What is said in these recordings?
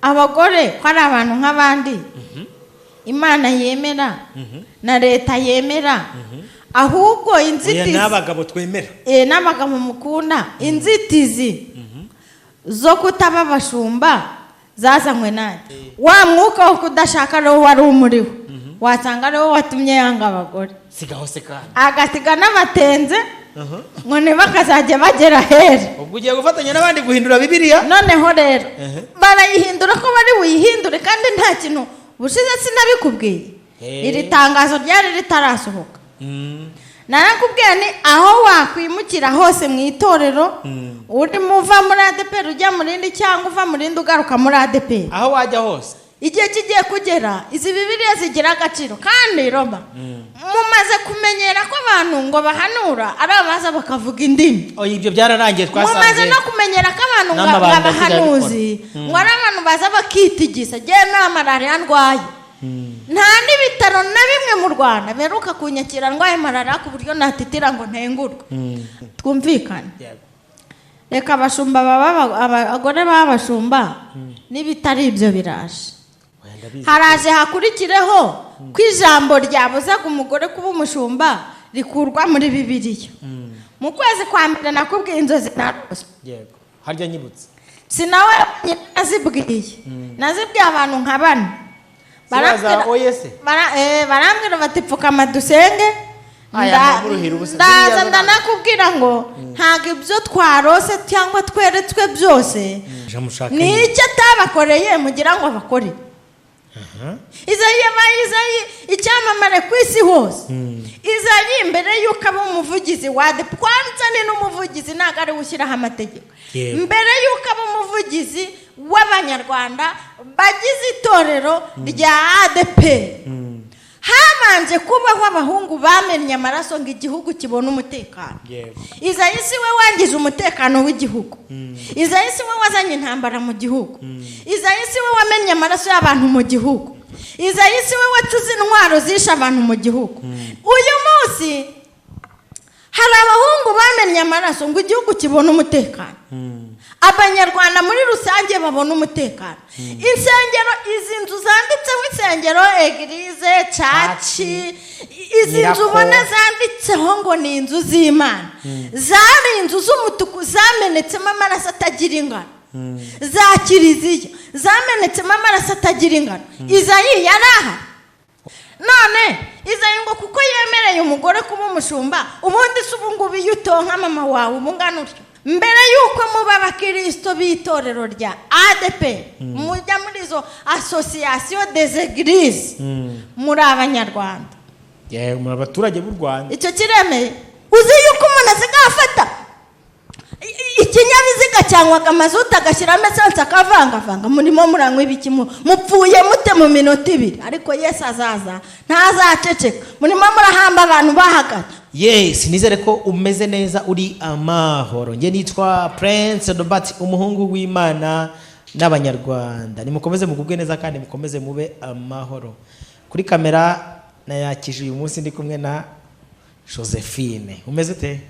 abagore ko ari abantu nk'abandi Imana yemera na leta yemera ahubwo inzitizi n'abagabo twemera n'abagabo mukunda inzitizi zo kutaba bashumba zazanywe nande wa mwuka wo kudashaka rero wari umuriho wasanga rero watumye yanga abagore sigaho sekana agasiga n'abatenze ngo ntibakazajya bagera hera ubwo ugiye gufatanya n'abandi guhindura Bibiliya noneho rero barayihindura ko bari buyihindure kandi nta kintu bushize sinabikubwiye iri tangazo ryari ritarasohoka narakubwiye ni aho wakwimukira hose mu itorero uri muva muri ADPR ujya mu rindi cyangwa uva mu rindi ugaruka muri ADPR aho wajya hose igihe kigiye kugera izi Bibiliya zigira agaciro kandi Roma mumaze kumenyera ko abantu ngo bahanura ari abaza bakavuga indimi ibyo byararangiye twasanze mumaze no kumenyera ko abantu ngo bahanuzi ngo ari abantu baza bakitigisa je na malaria ndwaye nta n'ibitaro na bimwe mu Rwanda beruka kunyakira ndwaye malaria ku buryo natitira ngo ntengurwe twumvikane reka abashumba abagore babashumba n'ibitari ibyo biraje haraje hakurikireho ko ijambo ryabuzaga umugore kuba umushumba rikurwa muri Bibiliya mu kwezi kwa mbere nakubwiye inzozi narose yego harya nyibutse sinawe nazibwiye abantu nka bane barambwira bati pfukama dusenge ndaza ndanakubwira ngo ntabwo ibyo twarose cyangwa tweretswe byose ni icyo atabakoreye mugira ngo abakore Izayi icyamamare ku isi hose Izayi imbere y'uko aba umuvugizi wa ADPR kwanza ni n'umuvugizi ntabwo ari gushyiraho amategeko mbere y'uko aba umuvugizi w'abanyarwanda bagize itorero rya ADPR habanje kubaho abahungu bamennye amaraso ngo igihugu kibone umutekano Izayi si we wangije umutekano w'igihugu Izayi si we wazanye intambara mu gihugu Izayi si we wamennye amaraso y'abantu mu gihugu Izayi si we wacuze intwaro zisha abantu mu gihugu uyu munsi hari abahungu bamennye amaraso ngo igihugu kibone umutekano abanyarwanda muri rusange babona umutekano insengero izi nzu zanditseho insengero eglise caci izi nzu ubona zanditseho ngo ni inzu z'Imana zari inzu z'umutuku zamenetsemo amaraso atagira ingano za kiliziya zamenetsemo amaraso atagira ingano Izayi yaraha none Izayi ngo kuko yemereye umugore kuba umushumba ubundi se ubu ngubu iyo utonka mama wawe ubungana utyo mbere y'uko muba abakristo b'itorero rya ADPR mujya muri izo association des églises muri abanyarwanda muri abaturage b'u Rwanda icyo kiremeye uzi yuko umuntu azigafata ikinyabiziga cyangwa amazuta agashyiramo esanse akavangavanga murimo muranywa ibiki mupfuye mute mu minota 2 ariko Yesu azaza ntazaceceka murimo murahamba abantu bahagaze nizere ko umeze neza uri amahoro nge nitwa Prince Robert umuhungu w'Imana n'abanyarwanda nimukomeze mugubwe neza kandi mukomeze mube amahoro kuri kamera nayakije uyu munsi ndi kumwe na Josephine umeze ute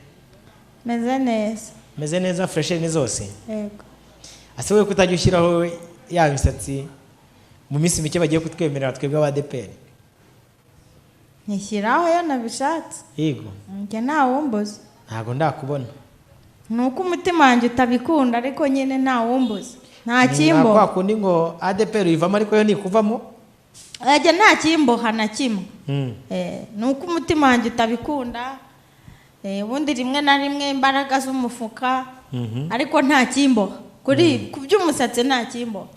meze neza fresh ni zose yego ase we kutajya ushyiraho ya misatsi mu minsi mike bagiye kutwemerera twebwe ADPR nishyiraho yo nabishatse yego nge ntawumbuza ntago ndakubona nuko umutima wanjye utabikunda ariko nyine ntawumbuza nta kimbo kwa kundi ngo ADPR ivamo ariko yo nikuvamo ajya nta kimbo na kimwe nuko umutima wanjye utabikunda ubundi rimwe na rimwe imbaraga z'umufuka ariko nta kimbo kuri kuby'umusatsi nta kimbo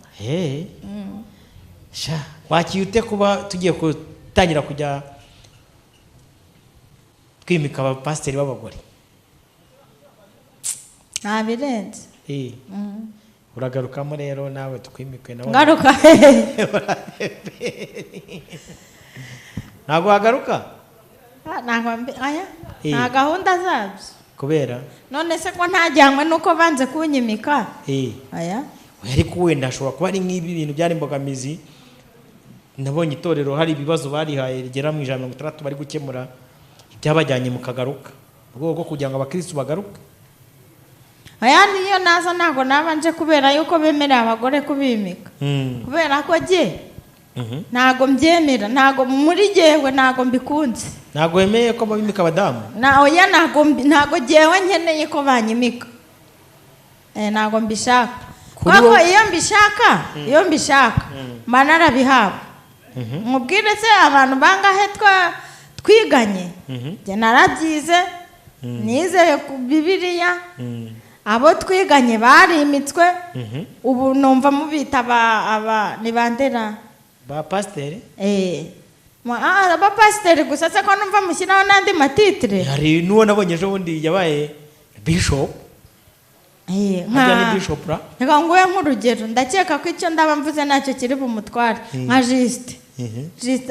sha wakiyute kuba tugiye gutangira kujya twimika abapasiteri b'abagore ntabirenze uragarukamo rero nawe tukwimikwe nawe ngaruka ntago wagaruka nta gahunda zabyo kubera none se ko ntajyanywe nuko banze kunyimika ariko wenda ashobora kuba ari nk'ibi bintu byari imbogamizi nabonye itorero hari ibibazo barihaye rigera mu 160 bari gukemura byabajyanye mu kagaruka ubwo kugira ngo abakristo bagaruke aya niyo naza ntago nabanje kubera yuko bemerera abagore kubimika kubera ko je ntago mbyemera ntago muri jewe ntago mbikunze ntago wemeye ko babimika abadamu na oya ntago jewe nkeneye ko banyimika ntago mbishaka kuko iyo mbishaka manara bihaba mubwire se abantu bangahe twiganye je narabyize nizeye ku Bibiliya abo twiganye barimitswe ubu numva mubita ni bandera ba pasteur ba pasteur gusa se ko numva mushyiraho nandi matitre hari nuwo nabonye ejo bundi yabaye bishop nka ni bishop ra reka nguye nk'urugero ndakeka ko icyo ndaba mvuze nacyo kiri bumutware nka Juste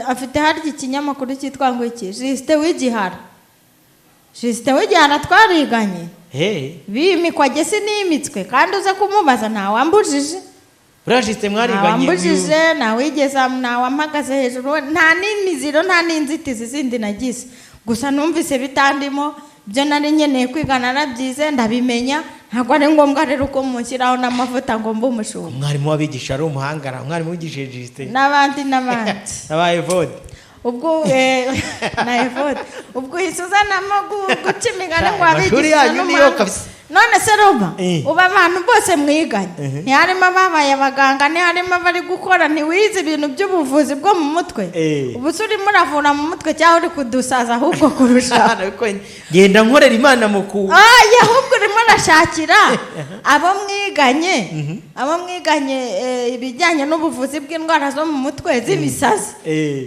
afite harya ikinyamakuru cyitwa ngo iki Juste w'Igihara twariganye bimikwa gese nimitswe kandi uze kumubaza ntawambujije urajiste mwariganye wambujije nawigeza nawampagaze hejuru nta n'imiziro nta n'inzitizi zindi nagize gusa numvise bitandimo byo nari nkeneye kwigana nabyize ndabimenya ntabwo ari ngombwa rero uko mushyiraho n'amavuta ngo mbe umushumba umwarimu wabigisha ari umuhangara umwarimu wigishije Juste n'abandi abaye Evode ubwo na Evode ubwo isuzanamo guca imigani ngo abigisha n'umuhanga none se roba uba abantu bose mwiganye ntiharimo ababaye abaganga ntiharimo abari gukora ntiwize ibintu by'ubuvuzi bwo mu mutwe ubu se urimo uravura mu mutwe cyangwa uri kudusaza ahubwo kurusha genda nkorera Imana muku ahubwo urimo urashakira abo mwiganye ibijyanye n'ubuvuzi bw'indwara zo mu mutwe z'ibisazi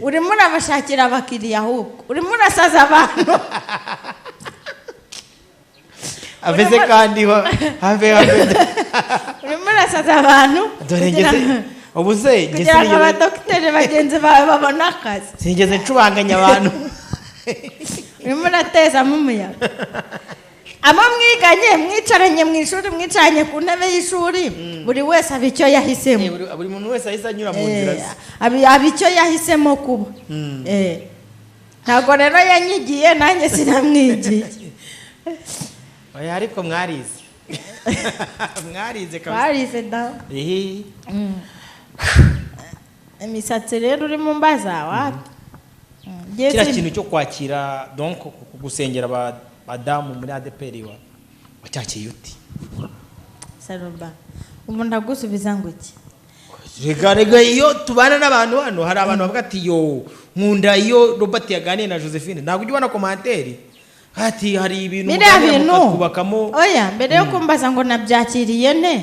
urimo urabashakira abakiriya ahubwo urimo urasaza abantu aveze kandi have urimo urasaza abantu dore ngeze ubuze kugira ngo abadokiteri bagenzi bawe babone akazi sinigeze ncubanganya abantu urimo uratezamo umuyaga abo mwiganye mwicaranye mu ishuri mwicaranye ku ntebe y'ishuri buri wese aba icyo yahisemo buri muntu wese ahise anyura mu nzira ze aba icyo yahisemo kuba ntabwo rero yanyigiye nanjye sinamwigiye oya ariko mwarize kabisa twarize da imisatsi rero uri mu mbaza wapi kiriya kintu cyo kwakira donc gusengera abadamu muri ADPR wacyakiye uti Saruba ubu ndagusubiza ngo iki rega iyo tubana n'abantu hano hari abantu bavuga ati yo nkunda iyo Robert yaganiye na Josephine ntabwo ujya ubona komanteri ati hari ibintu kubakamo oya mbere yo kumbaza ngo nabyakiriye ne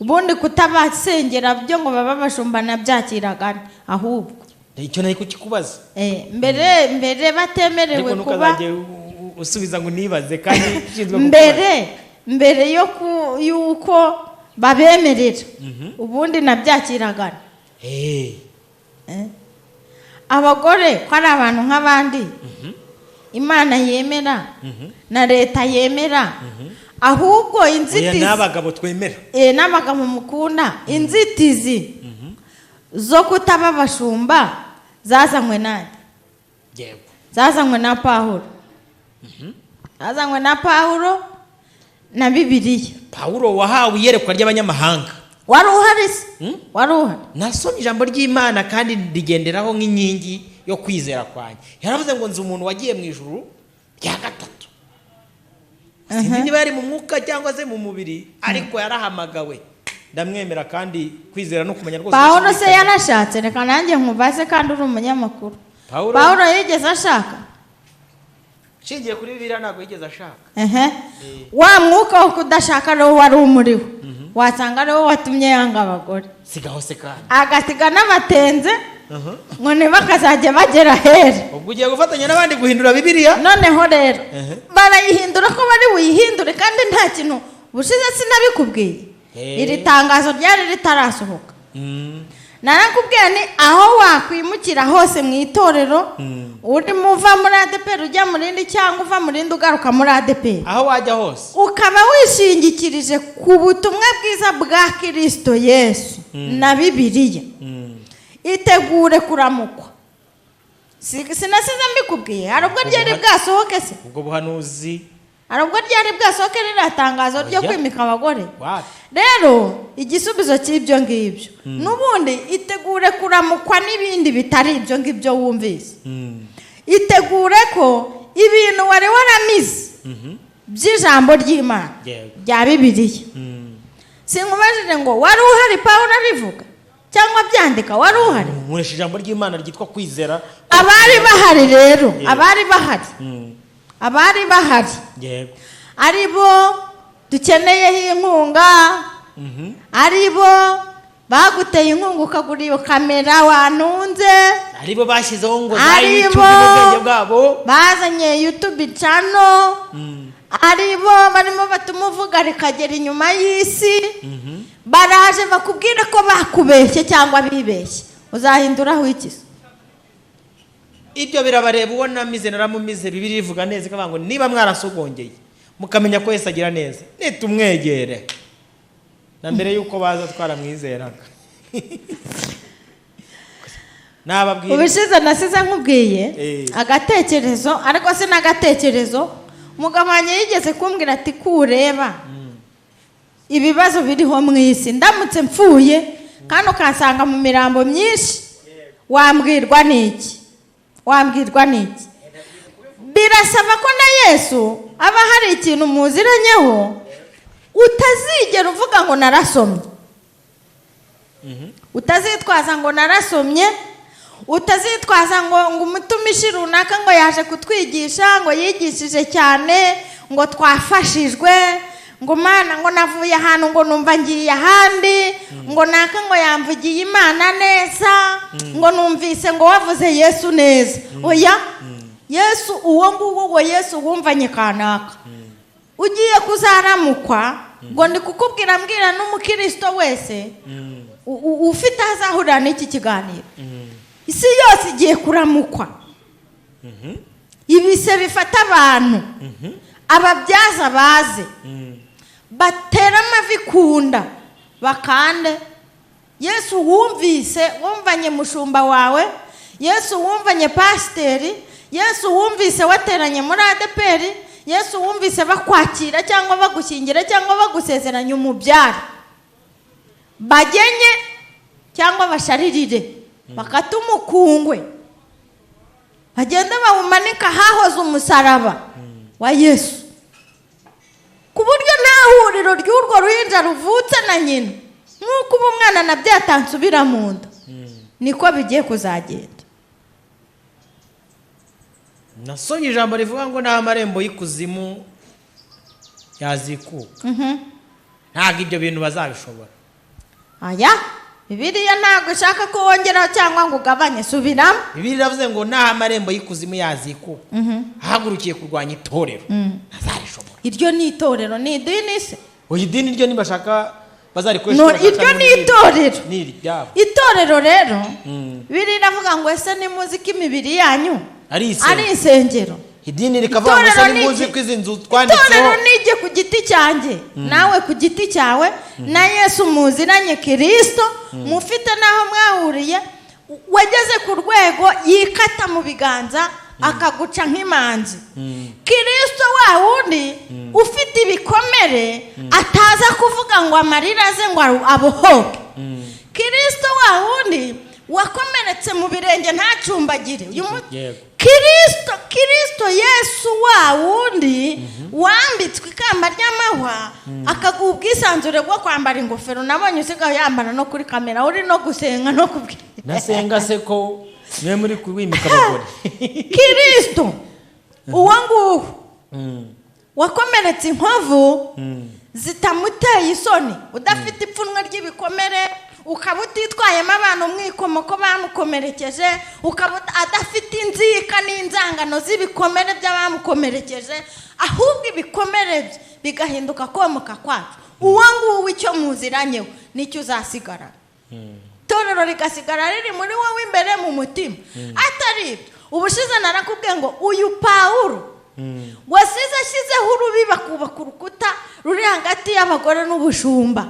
ubundi kutabasengera byo ngo baba bashumba nabyakiraga ahubwo icyo nari kukikubaza mbere batemerewe kuba usubiza ngo nibaze kandi nshinzwe mbere yuko babemerera ubundi nabyakiraga abagore ko ari abantu nk'abandi Imana yemera na leta yemera ahubwo inzitizi n'abagabo twemera n'abagabo mukunda inzitizi zo kutaba bashumba zazanywe nande zazanywe na Pawulo na Bibiliya Pawulo wahawe iyerekwa ry'abanyamahanga wari uhari se wari uhari nasomye ijambo ry'Imana kandi rigenderaho nk'inkingi yo kwizera kwanjye yaravuze ngo nzi umuntu wagiye mu ijuru rya gatatu sinzi niba yari mu mwuka cyangwa se mu mubiri ariko yarahamagawe ndamwemera kandi kwizera no kumenya rwose Pawulo se yarashatse reka nanjye nkubaze kandi uri umunyamakuru Pawulo yigeze ashaka nshingiye kuri Bibiliya ntabwo yigeze ashaka wa mwuka wo kudashaka rero wari umuriho wasanga ariwo watumye yanga abagore sigaho se kandi agasiga n'abatenze ngo ntibakazajya bagera hera ubwo ugiye gufatanya n'abandi guhindura Bibiliya noneho rero barayihindura ko bari buyihindure kandi nta kintu bushize sinabikubwiye iri tangazo ryari ritarasohoka narakubwiye ni aho wakwimukira hose mu itorero urimo uva muri ADPR ujya mu rindi cyangwa uva mu rindi ugaruka muri ADPR aho wajya hose ukaba wishingikirije ku butumwa bwiza bwa Kristo Yesu na Bibiliya itegure kuramukwa sinasize mbikubwiye hari ubwo ryari bwasohoke se ubwo buhanuzi hari ubwo ryari bwasohoke ririya tangazo ryo kwimika abagore. Rero igisubizo cy'ibyo ngibyo n'ubundi itegure kuramukwa n'ibindi bitari ibyo ngibyo wumvise. Itegure ko ibintu wari waramize by'ijambo ry'Imana bya Bibiliya. Sinkubajije ngo wari uhari Pawulo abivuga cyangwa byandika, wari uhari? Muresha ijambo ry'Imana ryitwa kwizera. Abari bahari rero, abari bahari aribo dukeneyeho inkunga, aribo baguteye inkunga ukagura iyo kamera wantunze, aribo bashyizeho ngo za YouTube n'ubwenge bwabo, bazanye YouTube channel, aribo barimo batuma uvuga rikagera inyuma y'isi. Baraje bakubwira ko bakubeshye cyangwa bibeshye, uzahinduraho iki? Ibyo birabareba. Uwo namize naramumize. Bibiliya ivuga neza ikavuga ngo niba mwarasogongeye mukamenya ko Yesu agira neza, nitumwegere. Na mbere yuko baza twaramwizeraga. Nababwira ubushize nasize nkubwiye agatekerezo, ariko se n'agatekerezo umugabo wanjye yigeze kumbwira ati kureba ibibazo biriho mu isi, ndamutse mpfuye kandi ukansanga mu mirambo myinshi, wambwirwa n'iki? Birasaba ko na Yesu aba hari ikintu muziranyeho, utazigera uvuga ngo narasomye, utazitwaza ngo narasomye, utazitwaza ngo umutumishi runaka ngo yaje kutwigisha, ngo yigishije cyane, ngo twafashijwe, ngo Mana ngo navuye ahantu ngo numva ngiye ahandi, ngo naka ngo yamvugiye Imana neza, ngo numvise ngo wavuze Yesu neza. Oya, Yesu uwo nguwo wo Yesu wumvanye kanaka. Ugiye kuzaramukwa ngo ndi kukubwira mbwira n'umukristo wese ufite azahurira n'iki kiganiro. Isi yose igiye kuramukwa. Ibise bifata abantu, ababyaza baze, batera amavi kunda bakande. Yesu wumvanye mushumba wawe, Yesu wumvanye pasiteri, Yesu wumvise wateranye muri ADPR, Yesu wumvise bakwakira cyangwa bagushyingira cyangwa bagusezeranya umubyara, bagenye cyangwa basharirire, bakata umukungwe, bagenda bawumanika hahoze umusaraba wa Yesu, ku buryo nta huriro ry'urwo ruhinja ruvutse na nyina, nk'uko ubu umwana nabyo atansubira mu nda, niko bigiye kuzagenda. Nasomye ijambo rivuga ngo nta marembo y'ikuzimu yazikuka. Ntabwo ibyo bintu bazabishobora. Aya, Bibiliya ntabwo ishaka ko wongeraho cyangwa ngo ugabanye, subiramo. Bibiliya iravuze ngo nta marembo y'ikuzimu yazikuka. Hagurukiye kurwanya itorero, ntazarishobora. Iryo ni itorero, ni idini se? Oya, idini ryo nibashaka bazarikoresha. No, iryo ni itorero. Ni iryabo. Itorero rero, Bibiliya iravuga ngo ese nimuzi ko imibiri yanyu ari insengero. Idini rikavuga ngo ese nimuzi ko izi nzu twanditseho. Itorero nijye ku giti cyanjye, nawe ku giti cyawe, na Yesu muziranye Kristo, mufite naho mwahuriye, wageze ku rwego yikata mu biganza akaguca nk'imanzi. Kristo wa wundi ufite ibikomere ataza kuvuga ngo amarira aze ngo abohoke. Kristo wa wundi wakomeretse mu birenge ntacumbagire. Kristo Yesu wa wundi wambitswe ikamba ry'amahwa, akaguha ubwisanzure bwo kwambara ingofero. Nabonye usigaye yambara no kuri kamera, uri no gusenga no kubwira. Nasenga se ko niwe muri kuwimika abagore. Kristo uwo nguwo wakomeretse inkovu zitamuteye isoni, udafite ipfunwe ry'ibikomere, ukaba utitwayemo abantu umwikomoko bamukomerekeje, ukaba adafite inzika n'inzangano z'ibikomere by'abamukomerekeje, ahubwo ibikomere bigahinduka komoka kwacu. Uwo nguwo icyo muziranyeho nicyo uzasigara. Itorero rigasigara riri muri wowe imbere mu mutima. Atari ibyo, ubushize narakubwiye ngo uyu Pawulo wasize ashyizeho urubiba kubaka urukuta ruri hagati y'abagore n'ubushumba.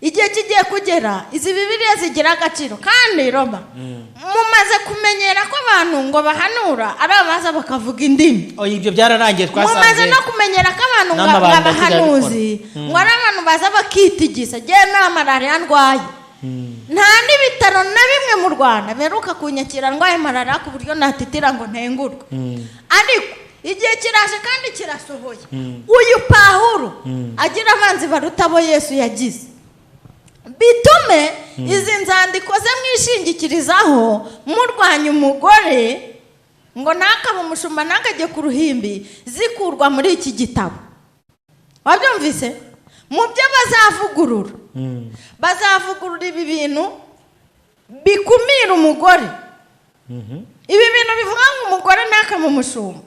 Igihe kigiye kugera izi Bibiliya zigira agaciro. Kandi Roma, mumaze kumenyera ko abantu ngo bahanura ari abaza bakavuga indimi. Ibyo byararangiye twasanze. Mumaze no kumenyera ko abantu ngo abahanuzi ngo ari abantu baza bakitigisa je na malaria ndwaye. Nta n'ibitaro na bimwe mu Rwanda beruka kunyakira ndwaye malaria ku buryo natitira ngo ntengurwe. Ariko igihe kiraje kandi kirasohoye. Uyu Pawulo agira abanzi baruta bo Yesu yagize. Bitume izi nzandiko ze mwishingikirizaho murwanya umugore ngo nakabe umushumba nakajye ku ruhimbi zikurwa muri iki gitabo. Wabyumvise? Mu byo bazavugurura bazavugurura ibi bintu bikumira umugore. Ibi bintu bivuga ngo umugore nakabe umushumba,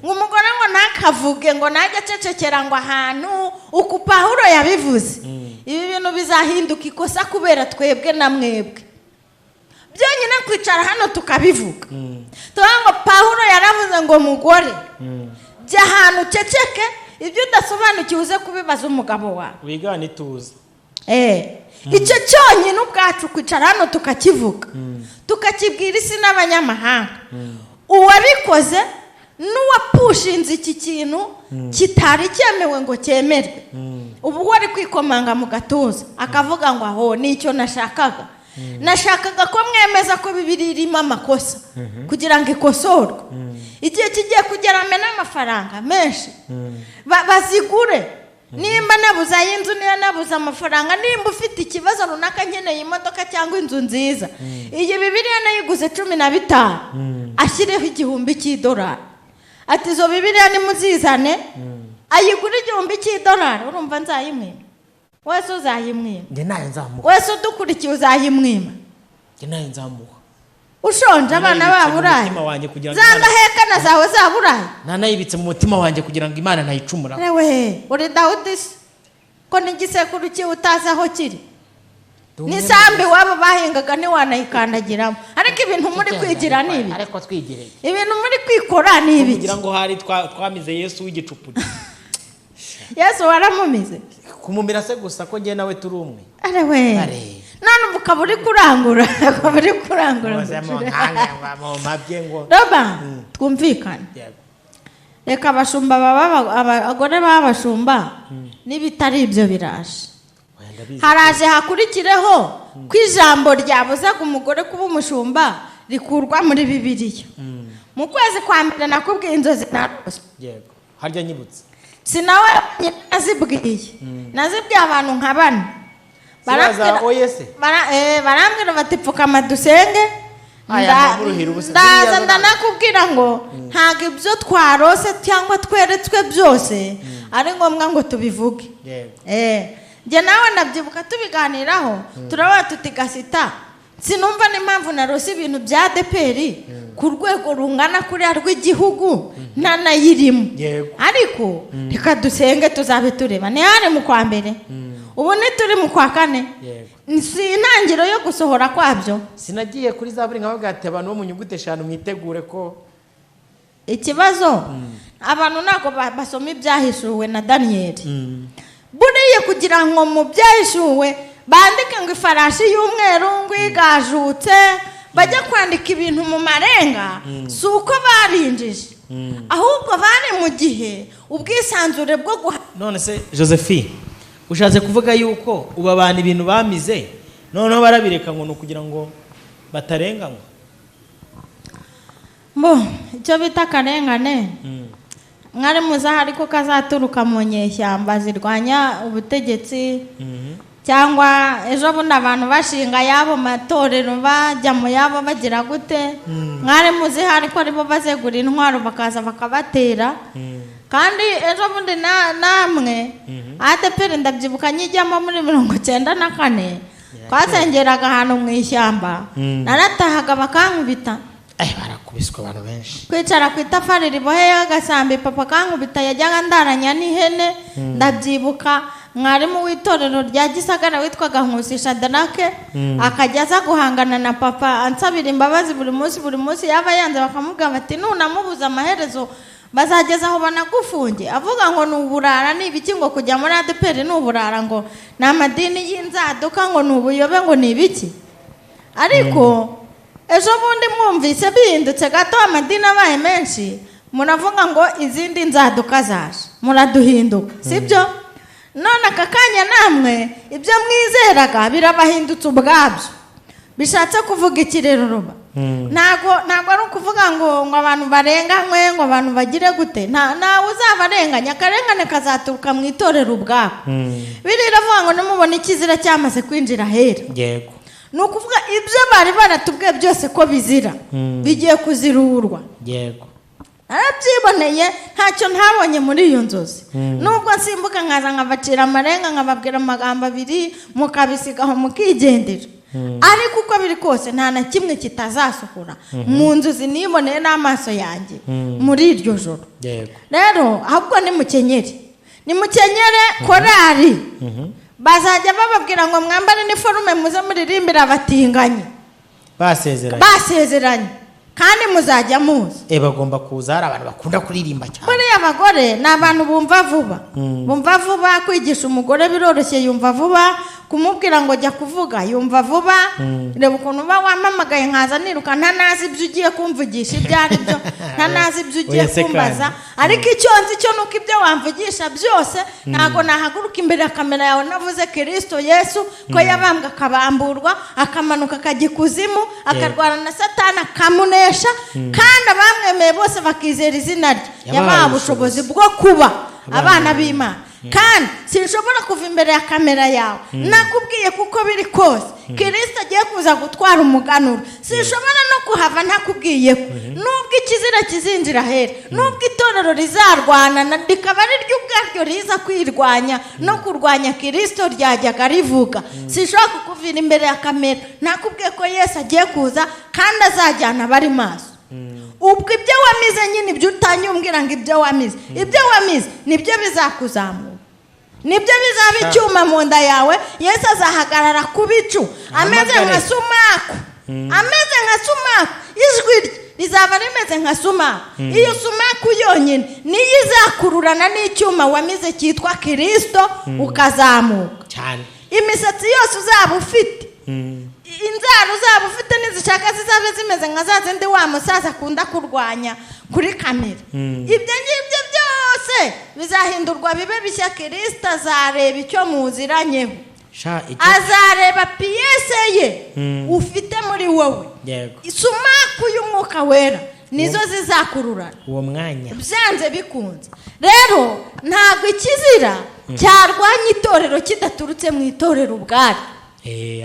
ngo umugore ngo nakavuge ngo najya cecekera ngo ahantu uku Pawulo yabivuze. Ibi bintu bizahinduka ikosa kubera twebwe na mwebwe. Byonyine kwicara hano tukabivuga. Tuvuga ngo Pawulo yaravuze ngo mugore jya ahantu ceceke, ibyo udasobanukiwe uze kubibaza umugabo wawe. Wigane tuza. Icyo cyonyine ubwacu kwicara hano tukakivuga, tukakibwira isi n'abanyamahanga. Uwabikoze n'uwapushinze iki kintu kitari cyemewe ngo cyemerwe, ubu wari kwikomanga mu gatuza akavuga ngo aho nicyo nashakaga. Nashakaga ko mwemeza ko Bibiliya irimo amakosa kugira ngo ikosorwe. Igihe kigiye kugera amena amafaranga menshi bazigure. Nimba nabuza y'inzu niyo nabuza amafaranga, nimba ufite ikibazo runaka nkeneye imodoka cyangwa inzu nziza, iyi Bibiliya nayiguze 15 ashyireho $1,000. Ati izo Bibiliya nimuzizane ayigura $1,000, urumva nzayimwima? Wese uzayimwima? Nge nayo nzamuha. Wese udukurikiye uzayimwima? Nge nayo nzamuha. Ushonje abana baburaye zanga hekana zawe zaburaye nanayibitse mu mutima wanjye kugira ngo Imana ntayicumura. Ewe uri Dawudi ko n'igisekuru cye utazi aho kiri, n'isambi wabo bahingaga ntiwanayikandagiramo. Ariko ibintu muri kwigira ni ibi, ariko twigireye ibintu muri kwikora ni ibi kugira ngo hari twamize Yesu w'igicupuri. Yesu waramumize kumumira se gusa ko ngiye nawe turi umwe. Arewe none ukaburi kurangura akaburi kurangura Roba twumvikana. Reka abashumba abagore b'abashumba n'ibitari ibyo biraje. Haraje hakurikireho kw'ijambo ryabuza ku mugore kuba umushumba rikurwa muri Bibiliya. Mu kwezi kwa mbere nakubwiye inzozi narose. Yego harya nyibutse. Sinawe nazibwiye. Nazibwiye abantu nka bane. Barambwira bati pfukama dusenge. Ndaza ndanakubwira ngo ntago ibyo twarose cyangwa tweretswe byose ari ngombwa ngo tubivuge. Nge nawe nabyibuka tubiganiraho turaba tutigasita. Sinumva n'impamvu narose ibintu bya deperi ku rwego rungana kuriya rw'igihugu ntanayirimo. Ariko reka dusenge tuzabe tureba. Ni hane mu kwa mbere, ubu ni turi mu kwa kane. Si intangiro yo gusohora kwabyo. Sinagiye kuri Zaburi nkavuga ati abantu bo mu nyuguti 5 mwitegure ko ikibazo abantu nako basoma ibyahishuwe na Danieli. Buriye kugira ngo mu byahishuwe bandike ngo ifarashi y'umweru ngo igajutse bajya kwandika ibintu mu marenga, si uko barinjije, ahubwo bari mu gihe ubwisanzure bwo none se Josephine ushatse kuvuga yuko uba abantu ibintu bamize noneho barabireka ngo nukugira ngo batarenganywa? Icyo bita karengane mwari muzaha ariko kazaturuka mu nyeshyamba zirwanya ubutegetsi, cyangwa ejo bundi abantu bashinga yabo matorero bajya mu yabo bagira gute, mwari muziha ariko aribo bazegura intwaro bakaza bakabatera. Kandi ejo bundi namwe ADPR ndabyibuka nyijyamo muri 94 twasengeraga ahantu mu ishyamba, naratahaga bakankubita. Barakubiswe abantu benshi. Kwicara ku itafari riboheye agasambi papa kankubita yajyaga ndaranya n'ihene. Ndabyibuka mwarimu w'itorero rya Gisagara witwaga Nkusisha Danake akajyaza guhangana na papa ansabira imbabazi buri munsi yaba yanze bakamubwira bati nunamubuza amaherezo bazageza aho banagufunge. Avuga ngo nuburara n'ibiki ngo kujya muri ADPR nuburara ngo n'amadini y'inzaduka ngo nubuyobe ngo nibiki. Ariko ejo bundi mwumvise bihindutse gato amadini abaye menshi muravuga ngo izindi nzaduka zaje muraduhinduka sibyo none aka kanya namwe ibyo mwizeraga birabahindutse ubwabyo bishatse kuvuga ikirero ruba ntago ari ukuvuga ngo abantu barenganywe ngo abantu bagire gute ntawe uzabarenganya akarengane kazaturuka mu itorero ubwabo biravuga ngo nimubona ikizira cyamaze kwinjira hera yego ni ukuvuga ibyo bari baratubwiye byose ko bizira bigiye kuzirurwa yego arabyiboneye ntacyo ntabonye muri iyo nzozi nubwo nsimbuka nkaza nkabacira amarenga nkababwira amagambo abiri mukabisigaho mukigendera ariko uko biri kose nta na kimwe kitazasukura mu nzozi niboneye n'amaso yanjye muri iryo joro rero ahubwo nimukenyere korari bazajya bababwira ngo mwambare niforume muze muririmbira abatinganyi basezeranye kandi muzajya muzi bagomba kuza hari abantu bakunda kuririmba cyane buriya abagore ni abantu bumva vuba kwigisha umugore biroroshye yumva vuba kumubwira ngo jya kuvuga yumva vuba reba ukuntu uba wamamagaye nkaza niruka ntanazi ibyo ugiye kumvugisha ibyo ari byo ntanazi ibyo ugiye kumbaza ariko icyo nzi cyo nuko ibyo wamvugisha byose ntago nahaguruka imbere ya kamera yawe navuze Kristo Yesu ko yabambwe akabamburwa akamanuka akajya ikuzimu akarwana na Satani akamunesha kandi abamwemeye bose bakizera izina rye yabaha ubushobozi bwo kuba abana b'Imana kandi sinshobora kuva imbere ya kamera yawe nakubwiye kuko biri kose Kristo agiye kuza gutwara umuganuro sinshobora no kuhava ntakubwiye ko nubwo ikizira kizinjira hera nubwo itorero rizarwana rikaba ari ryo ubwaryo riza kwirwanya no kurwanya Kristo ryajyaga rivuga sinshobora kukuvira imbere ya kamera nakubwiye ko Yesu agiye kuza kandi azajyana bari maso ubwo ibyo wamize nyine ibyo utanyumbwira ngo ibyo wamize nibyo bizakuzamura nibyo bizaba icyuma mu nda yawe Yesu azahagarara ku bicu ameze nka sumaku ijwi rye rizaba rimeze nka sumaku iyo sumaku yonyine niyo izakururana n'icyuma wamize cyitwa Kristo ukazamuka cyane imisatsi yose uzaba ufite inzara uzaba ufite nizishaka zizabe zimeze nka za zindi wa musaza akunda kurwanya kuri kamera ibyo ngibyo byose bizahindurwa bibe bishya Kristo azareba icyo muziranyeho azareba piyese ye ufite muri wowe isumaku y'umwuka wera nizo zizakururana uwo mwanya byanze bikunze rero ntabwo ikizira cyarwanya itorero kidaturutse mu itorero ubwaryo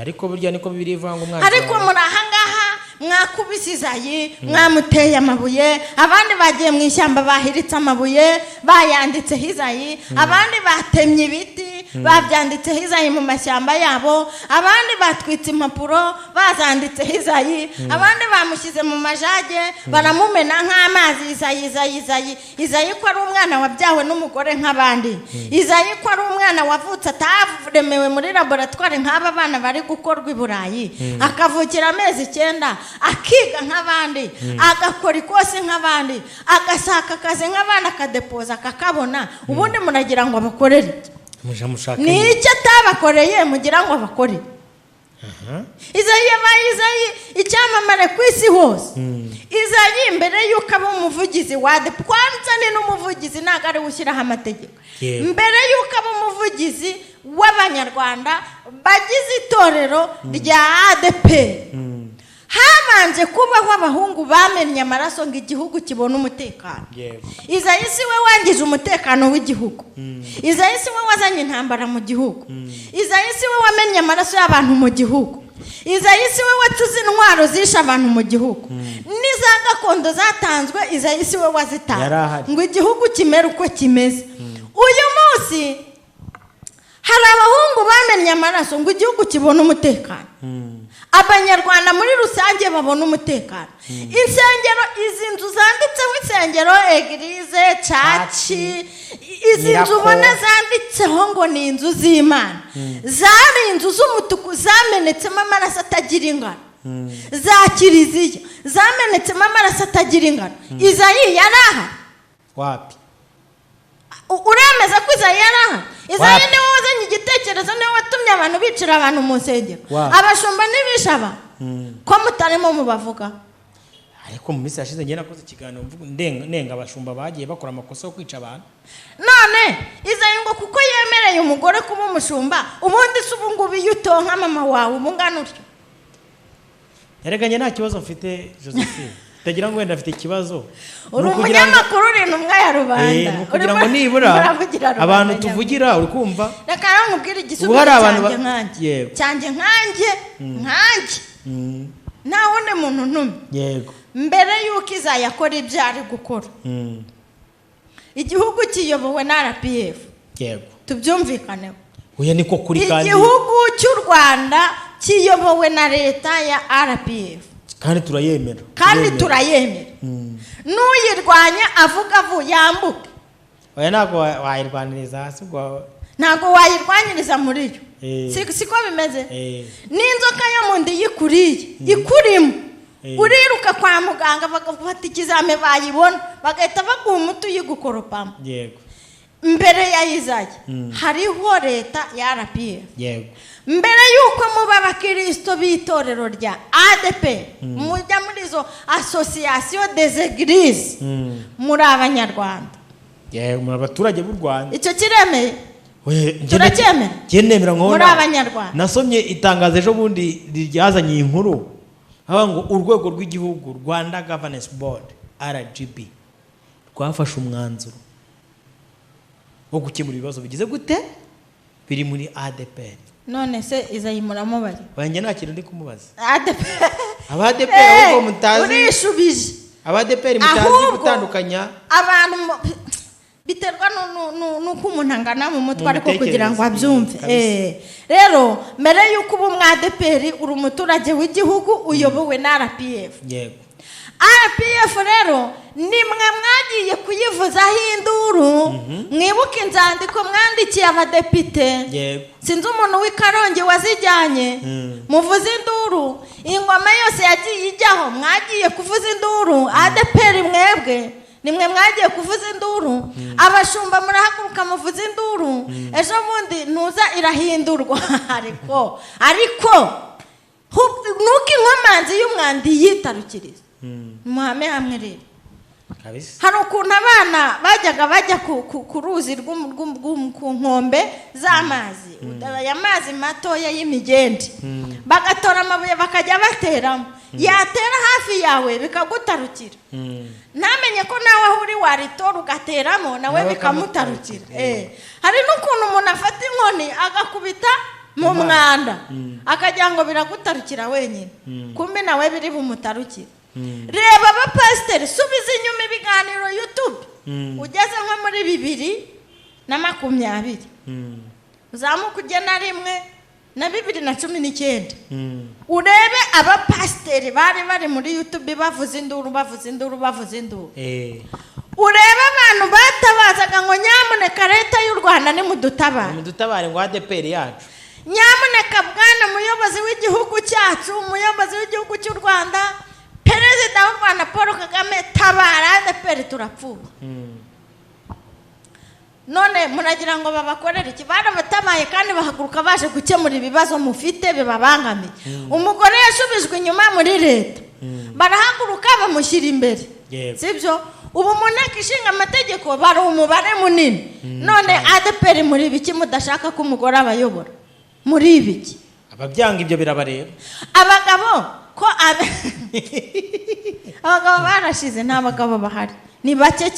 ariko burya niko birivanga umwana ariko muri ahangaha mwakubise Izayi mwamuteye amabuye abandi bagiye mu ishyamba bahiritse amabuye bayanditseho Izayi abandi batemye ibiti babyanditseho Izayi mu mashyamba yabo abandi batwitse impapuro bazanditseho Izayi abandi bamushyize mu majage baramumena nk'amazi Izayi ko ari umwana wabyawe n'umugore nk'abandi Izayi ko ari umwana wavutse ataremewe muri laboratwari nk'aba bana bari gukorwa i Burayi akavukira amezi 9 akiga nk'abandi agakora ikosi nk'abandi agashaka akazi nk'abandi akadepoza akakabona ubundi muragira ngo abakorere ni icyo atabakoreye mugira ngo abakore Izayi icyamamare ku isi hose Izayi mbere y'uko aba umuvugizi wa kwanza ni n'umuvugizi ntabwo ari ushyiraho amategeko mbere y'uko aba umuvugizi w'abanyarwanda bagize itorero rya ADEPR habanje kubaho abahungu bamennye amaraso ngo igihugu kibone umutekano Izayi si we wangije umutekano w'igihugu Izayi si we wazanye intambara mu gihugu Izayi si we wamennye amaraso y'abantu mu gihugu Izayi si we wacuze intwaro zisha abantu mu gihugu n'iza gakondo zatanzwe Izayi si we wazitanze ngo igihugu kimere uko kimeze uyu munsi hari abahungu bamennye amaraso ngo igihugu kibone umutekano abanyarwanda muri rusange babona umutekano insengero izi nzu zanditseho insengero eglise caci izi nzu ubona zanditseho ngo ni inzu z'Imana zari inzu z'umutuku zamenetsemo amaraso atagira ingano za kiliziya zamenetsemo amaraso atagira ingano Izayi yaraha wapi uremeza ko Izayi yaraha Izayi niwe wazanye igitekerezo niwe watumye abantu bicira abantu mu nsengero abashumba n'ibishaba ko mutarimo mubavuga. ariko mu minsi yashize njye nakoze ikiganiro ndenga abashumba bagiye bakora amakosa yo kwica abantu. None izaye ngo kuko yemereye umugore kuba umushumba ubundi se ubu ngubu iyo utonka mama wawe ubu ngana utyo. Yareganye nta kibazo mfite Josephine. Tagira ngo wenda afite ikibazo. Uri umunyamakuru uri intumwa ya rubanda. Kugira ngo nibura abantu tuvugira uri kumva. Reka nkubwire igisubizo cyanjye nkanjye. Nta wundi muntu ntumwe. Yego. Mbere yuko izayakora ibyo ari gukora. Igihugu kiyobowe na RPF. Yego. Tubyumvikaneho. Oya niko kuri kandi. Igihugu cy'u Rwanda kiyobowe na leta ya RPF. Kandi turayemera. N'uyirwanya avuga yambuke. Oya ntago wayirwaniriza hasi ubwo. Ntago wayirwanyiriza muri yo. Siko bimeze. N'inzoka yo mu ndi ikurimo. Uriruka kwa muganga bagafata ikizame bayibona bagahita baguha umuti uyigukoropamo. Yego. Mbere ya Izayi hariho leta ya RPF. Yego. Mbere yuko muba abakristo b'itorero rya ADP mujya muri izo association des églises muri abanyarwanda. Yego, muri abaturage b'u Rwanda. Icyo kiremeye. Turacyemera. Cyemera nk'ona. Muri abanyarwanda. Nasomye itangazo ejo bundi ryazanye inkuru aho ngo urwego rw'igihugu Rwanda Governance Board RGB rwafashe umwanzuro wo gukemura ibibazo bigize gute biri muri ADP. None se izayimuramo bari wanjye nta kintu ndi kumubaza. ADP ADP ahubwo mutazi urishubije ADP mutazi gutandukanya abantu biterwa nuko umuntu angana mu mutwe ariko kugira ngo abyumve. Rero mbere yuko ubu ADP uri umuturage w'igihugu uyobowe na RPF. Yego. RPF rero nimwe mwagiye kuyivuzaho induru. Mwibuke inzandiko mwandikiye abadepite. Yego. Sinzi umuntu w'Ikarongi wazijyanye. Muvuze induru ingoma yose yagiye ijyaho mwagiye kuvuza induru. ADP mwebwe nimwe mwagiye kuvuza induru. Abashumba murahaguruka muvuza induru. Ejo bundi ntuza irahindurwa ariko nuko inkomanzi y'umwandi yitarukiriza. Muhame hamwe rero. Hari ukuntu abana bajya ku ruzi ku nkombe z'amazi. Aya mazi matoya y'imigende. Bagatora amabuye bakajya bateramo. Yatera hafi yawe bikagutarukira. Ntamenye ko nawe aho uri waritora ugateramo nawe bikamutarukira. Hari n'ukuntu umuntu afata inkoni agakubita mu mwanda akajya ngo biragutarukira wenyine. Kumbe nawe biri bumutarukira. Reba abapasiteri subiza inyuma ibiganiro YouTube ugeze nko muri 2020 uzamuka ugena rimwe na 2019 urebe abapasiteri bari muri YouTube bavuza induru. Urebe abantu batabazaga ngo nyamuneka leta y'u Rwanda nimudutabare ngo ADP yacu. Nyamuneka bwana muyobozi w'igihugu cyacu umuyobozi w'igihugu cy'u Rwanda Perezida w'u Rwanda Paul Kagame tabara ADP turapfuye. None muragira ngo babakorere iki? Barabatabaye kandi bahaguruka baje gukemura ibibazo mufite bibabangamiye. Umugore yashubijwe inyuma muri leta barahaguruka bamushyira imbere. Sibyo ubu muneka ishinga amategeko bari umubare munini. None ADP muri biki mudashaka ko umugore abayobora muri biki? Ababyanga ibyo birabareba. Abagabo ko abagabo barashize nta bagabo bahari ni bake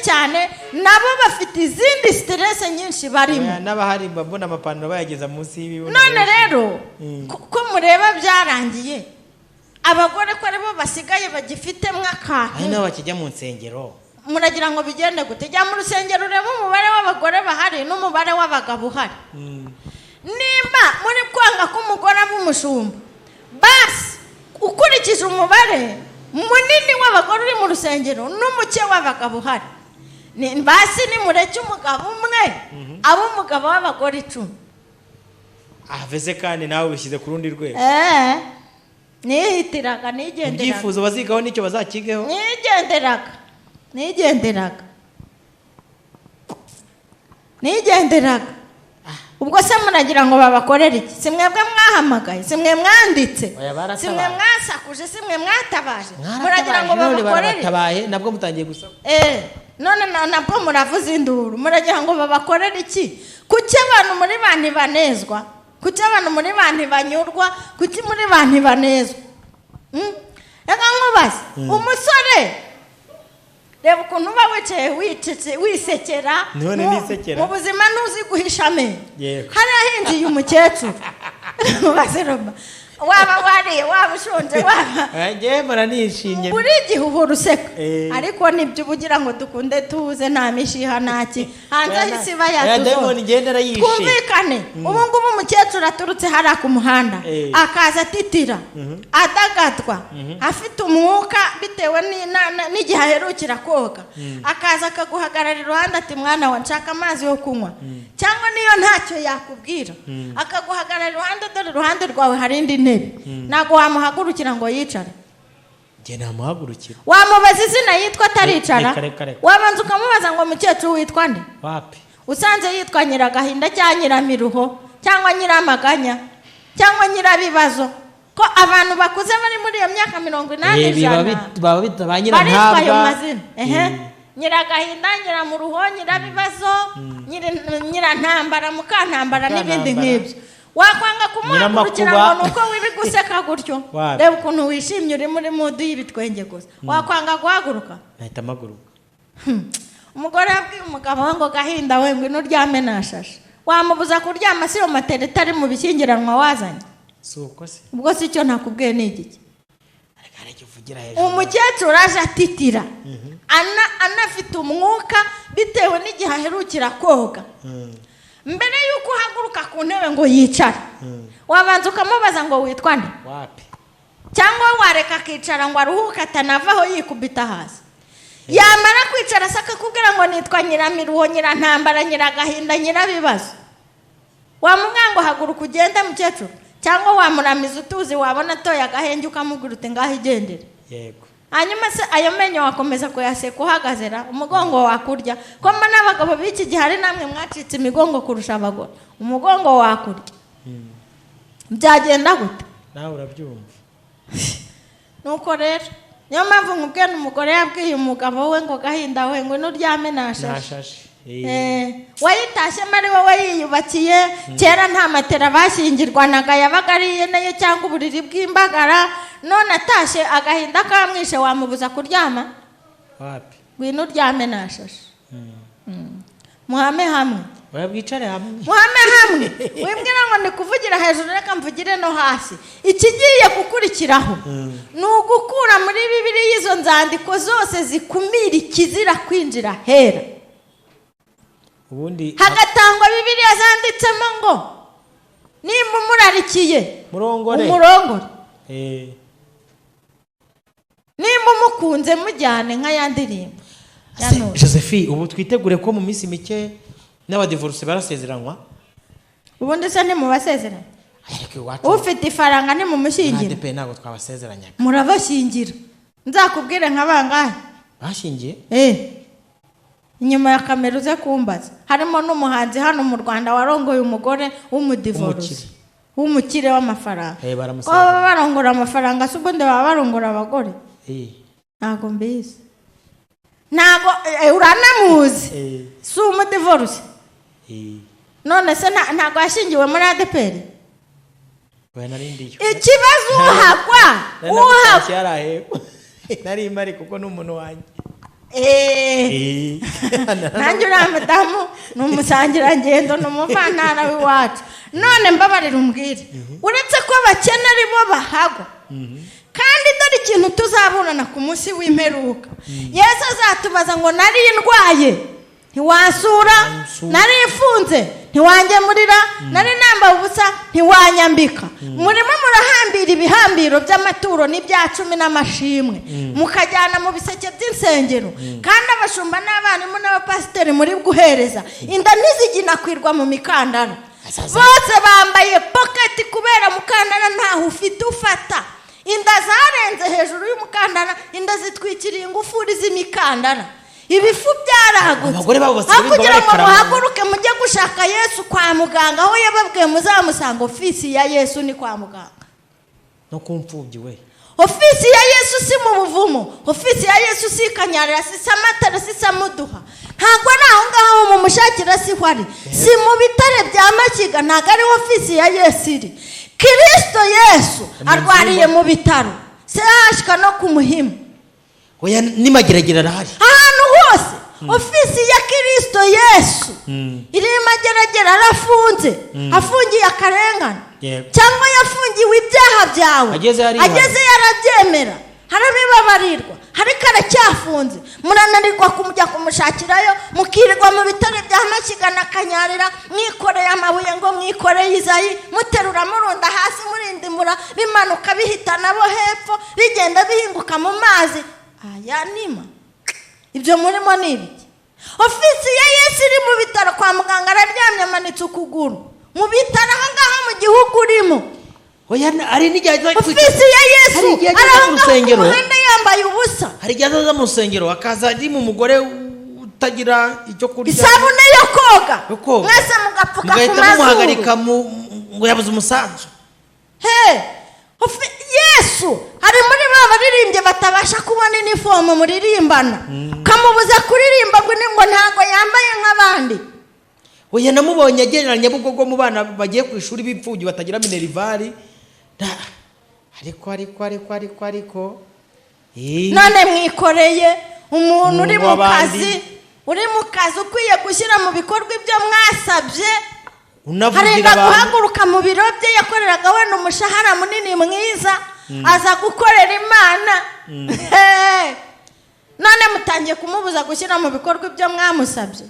cyane nabo bafite izindi stress nyinshi barimo. N'abahari babona amapantaro bayageza munsi y'ibibuno. None rero ko mureba byarangiye abagore ko aribo basigaye bagifite mw'akantu. Ari nabo bakijya mu nsengero. Muragira ngo bigende gute? Jya mu rusengero urebe umubare w'abagore bahari n'umubare w'abagabo uhari. Nimba muri kwanga ko umugore aba umushumba basi ukurikije umubare munini w'abagore uri mu rusengero n'umuke w'abagabo uhari basi nimureke umugabo umwe aba umugabo w'abagore 10. Aveze kandi nawe bishyize ku rundi rwego. Nihitiraga nigenderaga. Ibyifuzo bazigaho nicyo bazakigeho. Nigenderaga. ubwo se muragira ngo babakorere iki? Si mwebwe mwahamagaye, si mwe mwanditse, si mwe mwasakuje, si mwe mwatabaje, muragira ngo babakorere iki? Nabwo mutangiye gusaba. None nabwo muravuza induru, muragira ngo babakorere iki? Kuki abantu muri bantu banezwa? Kuki abantu muri bantu banyurwa? Kuki muri bantu banezwa? Reka nkubaze, umusore reba ukuntu uba wicaye wisekera mu buzima ntuzi guhisha amenyo. Hariya hinjiye umukecuru baziroma, waba wariye, waba ushonje, waba ngewe muranishimye, buri gihe uhora useka, ariko nibyo ubugira ngo dukunde tuze nta mishiha ntaki hanze ahise iba yatuzo. Twumvikane, ubu ngubu umukecuru aturutse hariya ku muhanda akaza atitira adagadwa afite umwuka bitewe n'igihe aherukira koga, akaza akaguhagarara iruhande ati mwana wa nshaka amazi yo kunywa, cyangwa niyo ntacyo yakubwira akaguhagarara iruhande, dore iruhande rwawe hari indi ntebe, ntabwo wamuhagurukira ngo yicare? Njye namuhagurukira. Wamubaza izina yitwa ataricara? Wabanza ukamubaza ngo mukecuru witwa nde? Wapi? Usanze yitwa Nyiragahinda cyangwa Nyiramiruho cyangwa Nyiramaganya cyangwa Nyirabibazo, ko abantu bakuze bari muri iyo myaka 80 baba bitaba Nyirantabwa ayo mazina. Nyiragahinda, Nyiramuruho, Nyirabibazo, Nyirantambara, Mukantambara n'ibindi nk'ibyo. Wakwanga kumuhagurukira ngo nuko wiri guseka gutyo? Reba ukuntu wishimye uri muri mudu y'ibitwenge gusa, wakwanga guhaguruka? Nahita maguruka. Umugore yabwiye umugabo we ngo Gahinda we ngwino uryame nashashe, wamubuza kuryama si yo materinete ari mu bishyingiranwa wazanye? Si uko se? Ubwo si cyo nakubwiye ni igiki? Umukecuru aje atitira anafite umwuka bitewe n'igihe aherukira koga. Mbere yuko uhaguruka ku ntebe ngo yicare, wabanza ukamubaza ngo witwa nde? Wapi? Cyangwa wareka akicara ngo aruhuke atanavaho yikubita hasi? Yamara kwicara saka kubwira ngo nitwa Nyiramiruho, Nyirantambara, Nyiragahinda, Nyirabibazo, wamubwira ngo haguruka ugende mukecuru? Cyangwa wamuramiza utuzi wabona toya agahenge ukamubwira uti ngaho igendere? Yego. Hanyuma se ayo menyo wakomeza kuyaseka uhagazera, umugongo wakurya? Ko mba n'abagabo b'iki gihe hari namwe mwacitse imigongo kurusha abagore, umugongo wakurya. Byagenda gute? Nawe urabyumva. Nuko rero niyo mpamvu nkubwiye umugore yabwiye umugabo we ngo Gahinda we ngo nuryame nashashe. Wayitashye mari wowe yiyubakiye, kera nta matera bashyingirwanaga, yabaga ari nayo cyangwa uburiri bw'imbagara, none atashye agahinda kamwishe wamubuza kuryama? Wapi? Ngwino uryame nashashe. Muhame hamwe. Wabwicare hamwe. Muhame hamwe. Wimbwira ngo ndikuvugira hejuru, reka mvugire no hasi. Ikigiye gukurikiraho ni ugukura muri Bibiliya izo nzandiko zose zikumira ikizira kwinjira hera. Ubundi hagatangwa Bibiliya zanditsemo ngo nimba umurarikiye umurongore, nimba umukunze mujyane nk'aya ndirimbo. Josephine, ubu twitegure ko mu minsi mike n'abadivorce barasezeranywa. Ubundi se mu basezeranye ufite ifaranga ni mu mushingira? Ndepe ntabwo twabasezeranya. Murabashingira, nzakubwire nka bangahe bashingiye? Inyuma ya kamera uze kumbaza. Harimo n'umuhanzi hano mu Rwanda warongoye umugore w'umudivorce w'umukire w'amafaranga. Baba barongora amafaranga, se ubundi baba barongora abagore? Ntago mbizi. Ntago uranamuzi? Si umudivorce? None se ntago yashingiwe muri ADPR? Ikibazo uhagwa nari mari kuko n'umuntu wanjye. Nanjye uriya mudamu ni umusangirangendo, ni umuvantara w'iwacu. None mbabarira umbwire, uretse ko abakene ari bo bahagwa, kandi dore ikintu tuzaburana ku munsi w'imperuka, Yesu azatubaza ngo nari ndwaye ntiwasura, nari ifunze ntiwangemurira, nari nambaye ubusa ntiwanyambika. Murimo murahambira ibihambiro by'amaturo n'ibya 10 n'amashimwe, mukajyana mu biseke by'insengero, kandi abashumba n'abarimu n'abapasiteri muri guhereza inda ntiziginakwirwa mu mikandara. Bose bambaye pocket kubera mukandara ntaho ufite ufata. Inda zarenze hejuru y'umukandara, inda zitwikiriye ingufuri z'imikandara. ibifu byaragutse abagore babo bose kugira ngo muhaguruke mujye gushaka Yesu kwa muganga aho yababwiye muzamusanga ofisi ya Yesu ni kwa muganga no kumfubyi we ofisi ya Yesu si mu buvumo ofisi ya Yesu si Kanyarira si Samatara si Samuduha ntabwo naho ngaho mu mushakira si hwari si mu bitare bya Makiga ntabwo ari ofisi ya Yesu iri Kristo Yesu arwariye mu bitaro se ashika no kumuhima oya ni mageragere arahari ahantu hose ofisi ya Kristo Yesu iri mageragere arafunze afungiye akarengana cyangwa yafungiwe ibyaha byawe ageze yarabyemera harabibabarirwa hariko aracyafunze murananirwa kumujya kumushakirayo mukirirwa mu bitare bya Makiga na Kanyarira mwikoreye amabuye ngo mwikoreye Izayi muterura murunda hasi murindimura bimanuka bihitana bo hepfo bigenda bihinguka mu mazi aya nima ibyo murimo nibiki ofisi ya Yesu iri mu bitaro kwa muganga araryamye amanitse ukuguru mu bitaro aho ngaho mu gihugu urimo oya ari n'igihe ofisi ya Yesu ari mu rusengero yambaye ubusa hari igihe aza mu rusengero akaza ari mu mugore utagira icyo kurya isabune yo koga mwese mugapfuka ku mazuru muhagarika ngo yabuze umusanzu Yesu hari muri ba baririmbye batabasha kubona inifomu muririmbana kamubuza kuririmba ngo ntago yambaye nk'abandi oya namubonye agereranya Nyabugogo mu bana bagiye ku ishuri b'ipfubyi batagira minervari ariko none mwikoreye umuntu uri mu kazi ukwiye gushyira mu bikorwa ibyo mwasabye harenda guhaguruka mu biro bye yakoreraga we n'umushahara munini mwiza aza gukorera Imana none mutangiye kumubuza gushyira mu bikorwa ibyo mwamusabye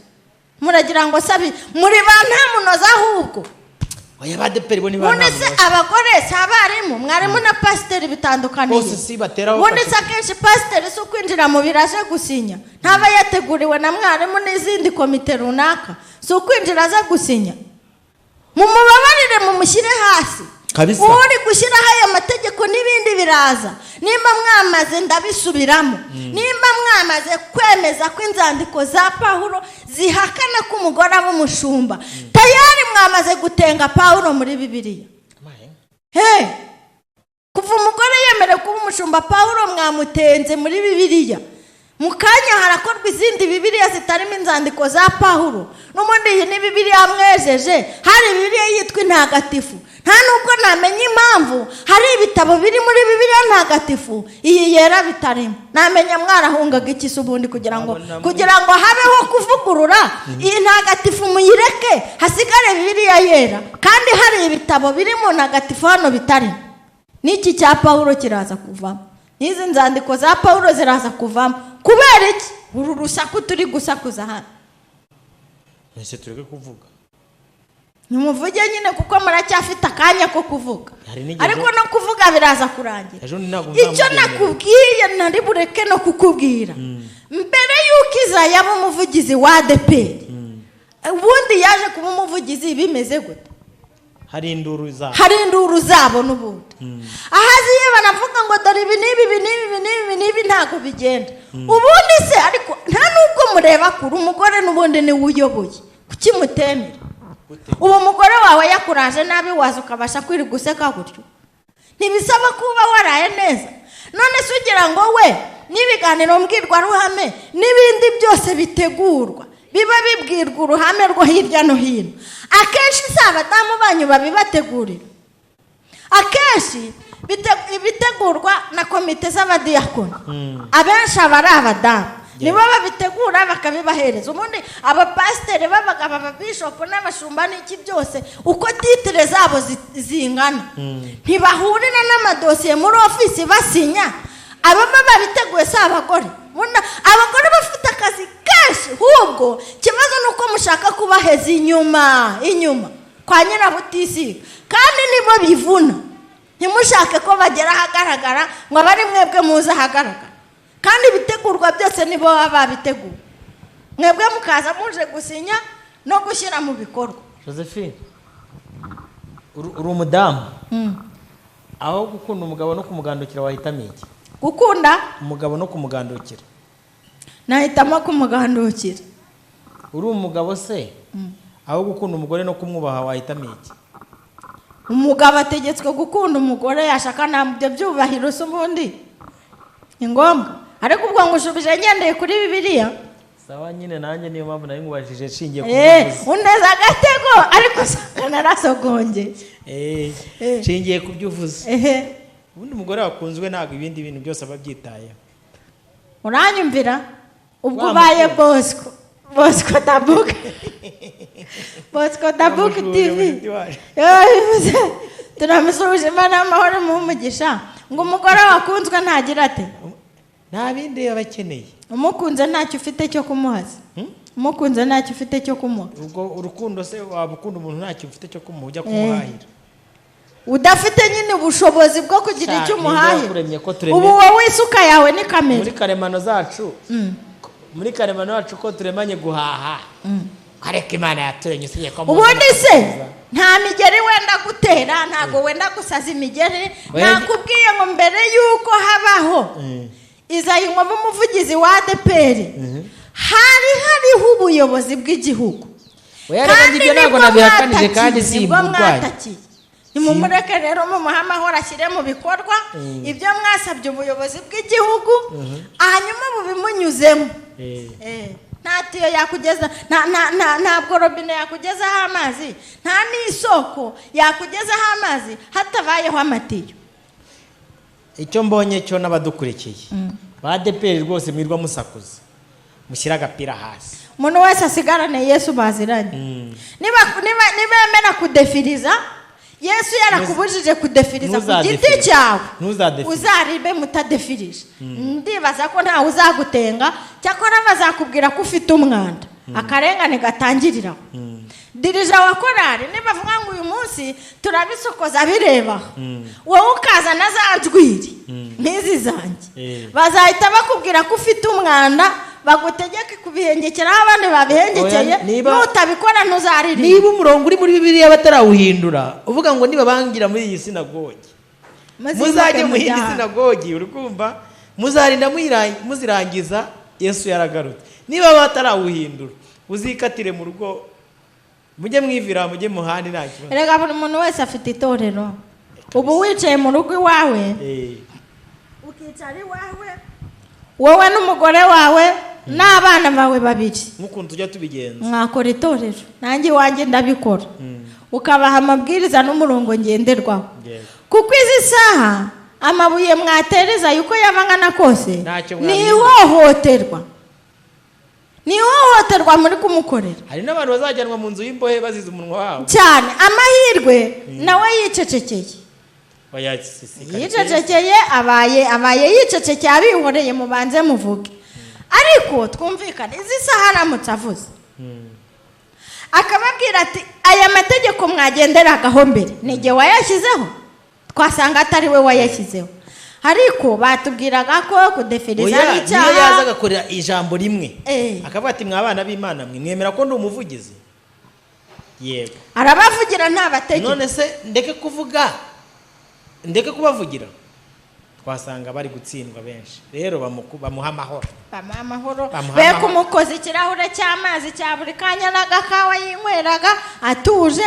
muragira ngo sabi muri ba nta munoza ahubwo oya badeperi bo ni ba none se abagore sabarimu mwarimu na pasiteri bitandukaniye bose si bateraho none se akenshi pasiteri si ukwinjira mu biraje gusinya ntaba yateguriwe na mwarimu n'izindi komite runaka si ukwinjira aza gusinya mumubabarire mumushyire hasi uri gushyiraho aya mategeko n'ibindi biraza nimba mwamaze ndabisubiramo nimba mwamaze kwemeza ko inzandiko za Pawulo zihakana ko umugore aba umushumba tayari mwamaze gutenga Pawulo muri Bibiliya kuva umugore yemerewe kuba umushumba Pawulo mwamutenze muri Bibiliya mu kanya harakorwa izindi Bibiliya zitarimo inzandiko za Pawulo n'ubundi iyi ni Bibiliya mwejeje hari Bibiliya yitwa intagatifu nta nubwo namenye impamvu hari ibitabo biri muri Bibiliya ntagatifu iyi yera bitarimo namenye mwarahungaga iki se ubundi kugira ngo habeho kuvugurura iyi ntagatifu muyireke hasigare Bibiliya yera kandi hari ibitabo biri mu ntagatifu hano bitarimo n'iki cya Pawulo kiraza kuvamo n'izi nzandiko za Pawulo ziraza kuvamo kubera iki uru rusaku turi gusakuza hano ese tureke kuvuga ntimuvuge nyine kuko muracyafite akanya ko kuvuga ariko no kuvuga biraza kurangira icyo nakubwiye nari bureke no kukubwira mbere y'uko Izayi yaba umuvugizi wa ADEPR ubundi yaje kuba umuvugizi bimeze gute hari induru zabo n'ubundi ahaziye banavuga ngo dore ibi n'ibi ntago bigenda ubundi se ariko nta nubwo mureba kuri umugore n'ubundi niwe uyoboye kuki mutemera uwo mugore wawe yakuraje nabi waza ukabasha kwiri guseka gutyo ntibisaba kuba waraye neza none se ugira ngo we n'ibiganiro mbwirwaruhame n'ibindi byose bitegurwa biba bibwirwa uruhame rwo hirya no hino akenshi si abadamu banyu babibategurira akenshi bitegurwa na komite z'abadiyakoni abenshi aba ari abadamu nibo babitegura bakabibahereza ubundi abapasiteri b'abagabo ababishopu n'abashumba n'iki byose uko titire zabo zingana ntibahurira n'amadosiye muri ofisi basinya ababa babiteguye si abagore abagore bafite akazi kenshi ahubwo ikibazo ni uko mushaka kubaheza inyuma kwa nyirabutisiga kandi nibo bivuna ntimushake ko bagera ahagaragara ngo abari mwebwe muze ahagaragara kandi ibitegurwa byose nibo baba babiteguye mwebwe mukaza muje gusinya no gushyira mu bikorwa Josephine uri umudamu aho gukunda umugabo no kumugandukira wahitamo iki gukunda umugabo no kumugandukira nahitamo kumugandukira. uri umugabo se aho gukunda umugore no kumwubaha wahitamo iki? Umugabo ategetswe gukunda umugore yashaka nabyo byubahiro se ubundi ni ngombwa, ariko ubwo ngo ushubije ngendeye kuri Bibiliya. Sawa nyine nanjye niyo mpamvu nari ngubajije nshingiye ku byuvuze. Uneza agatego ariko narasogonge. Nshingiye ku byuvuze. Ubundi umugore wakunzwe ntabwo ibindi bintu byose ababyitayeho. Uranyumvira? Ubwo ubaye Bosco Dabuka. Bosco Dabuka TV. Turamusubije Imana amahoro mu mugisha ngo umugore wakunzwe ntagira ate? Nta bindi yabakeneye. Umukunze ntacyo ufite cyo kumuhaza. Umukunze ntacyo ufite cyo kumuha. Ubwo urukundo se wabukunda umuntu ntacyo ufite cyo kumuha ujya kumuhahira. Udafite nyine ubushobozi bwo kugira icyo umuhahira. Ubu wowe isuka yawe ni kamera. Muri karemano zacu. Muri karemano zacu ko turemanye guhaha. Ariko Imana yaturanye usiye ko ubundi se nta migeri wenda gutera ntago wenda gusaza imigeri nakubwiye ngo mbere yuko habaho Izayi ngo umuvugizi wa ADPR hariho ubuyobozi bw'igihugu. Kandi ibyo ntabwo nabihakanije kandi si burwaye. Nimumureke rero mu muhamahoro ashyire mu bikorwa ibyo mwasabye ubuyobozi bw'igihugu hanyuma bubimunyuzemo. Ntatiyo yakugeza ntabwo robine yakugezaho amazi, nta n'isoko yakugezaho amazi hatabayeho amatiyo. Icyo mbonye cyo n'abadukurikiye ba ADPR rwose mwirwa musakuza mushyira agapira hasi. Umuntu wese asigarane Yesu baziranye. Niba yemera kudefiriza Yesu yarakubujije kudefiriza ku giti cyawe uzaribe mutadefirije. Ndibaza ko ntawe uzagutenga cyakora bazakubwira ko ufite umwanda akarengane gatangiriraho. Dirija wa korari nibavuga ngo uyu munsi turabisokoza bireba wowe ukazana za njwiri n'izi zanjye bazahita bakubwira ko ufite umwanda bagutegeke kubihengekeraho abandi babihengekeye nutabikora ntuzarire. Niba umurongo uri muri Bibiliya batarawuhindura uvuga ngo niba bangira muri iyi sinagogi muzajye muhindi sinagogi urukumva muzarinda muzirangiza Yesu yaragarutse. Niba batarawuhindura uzikatire mu rugo mujye mwivira mujye muhandi nta kibazo. Erega buri muntu wese afite itorero. Ubu wicaye mu rugo iwawe ukicara iwawe wowe n'umugore wawe n'abana bawe babiri mukuntu tujya tubigenza mwakora itorero nanjye wanjye ndabikora ukabaha amabwiriza n'umurongo ngenderwaho kuko izi saha amabuye mwatereza yuko yabangana kose ni ihohoterwa muri kumukorera. Hari n'abantu bazajyanwa mu nzu y'imbohe bazize umunwa wabo cyane amahirwe nawe yicecekeye. Yicecekeye abaye yicecekeye abihoreye mubanze muvuge. Ariko twumvikane izi saha aramutse avuze akababwira ati aya mategeko mwagenderagaho mbere nige wayashyizeho twasanga atari we wayashyizeho. Ariko batubwiraga ko kudefiriza n'icyaha niyo yaza agakorera ijambo rimwe akavuga ati mwabana b'Imana mwemera ko ndi umuvugizi yego arabavugira nta bategeko. None se ndeke kubavugira twasanga bari gutsindwa benshi. Rero bamuha amahoro be kumukoza ikirahure cy'amazi cya buri kanya n'agakawa yinyweraga atuje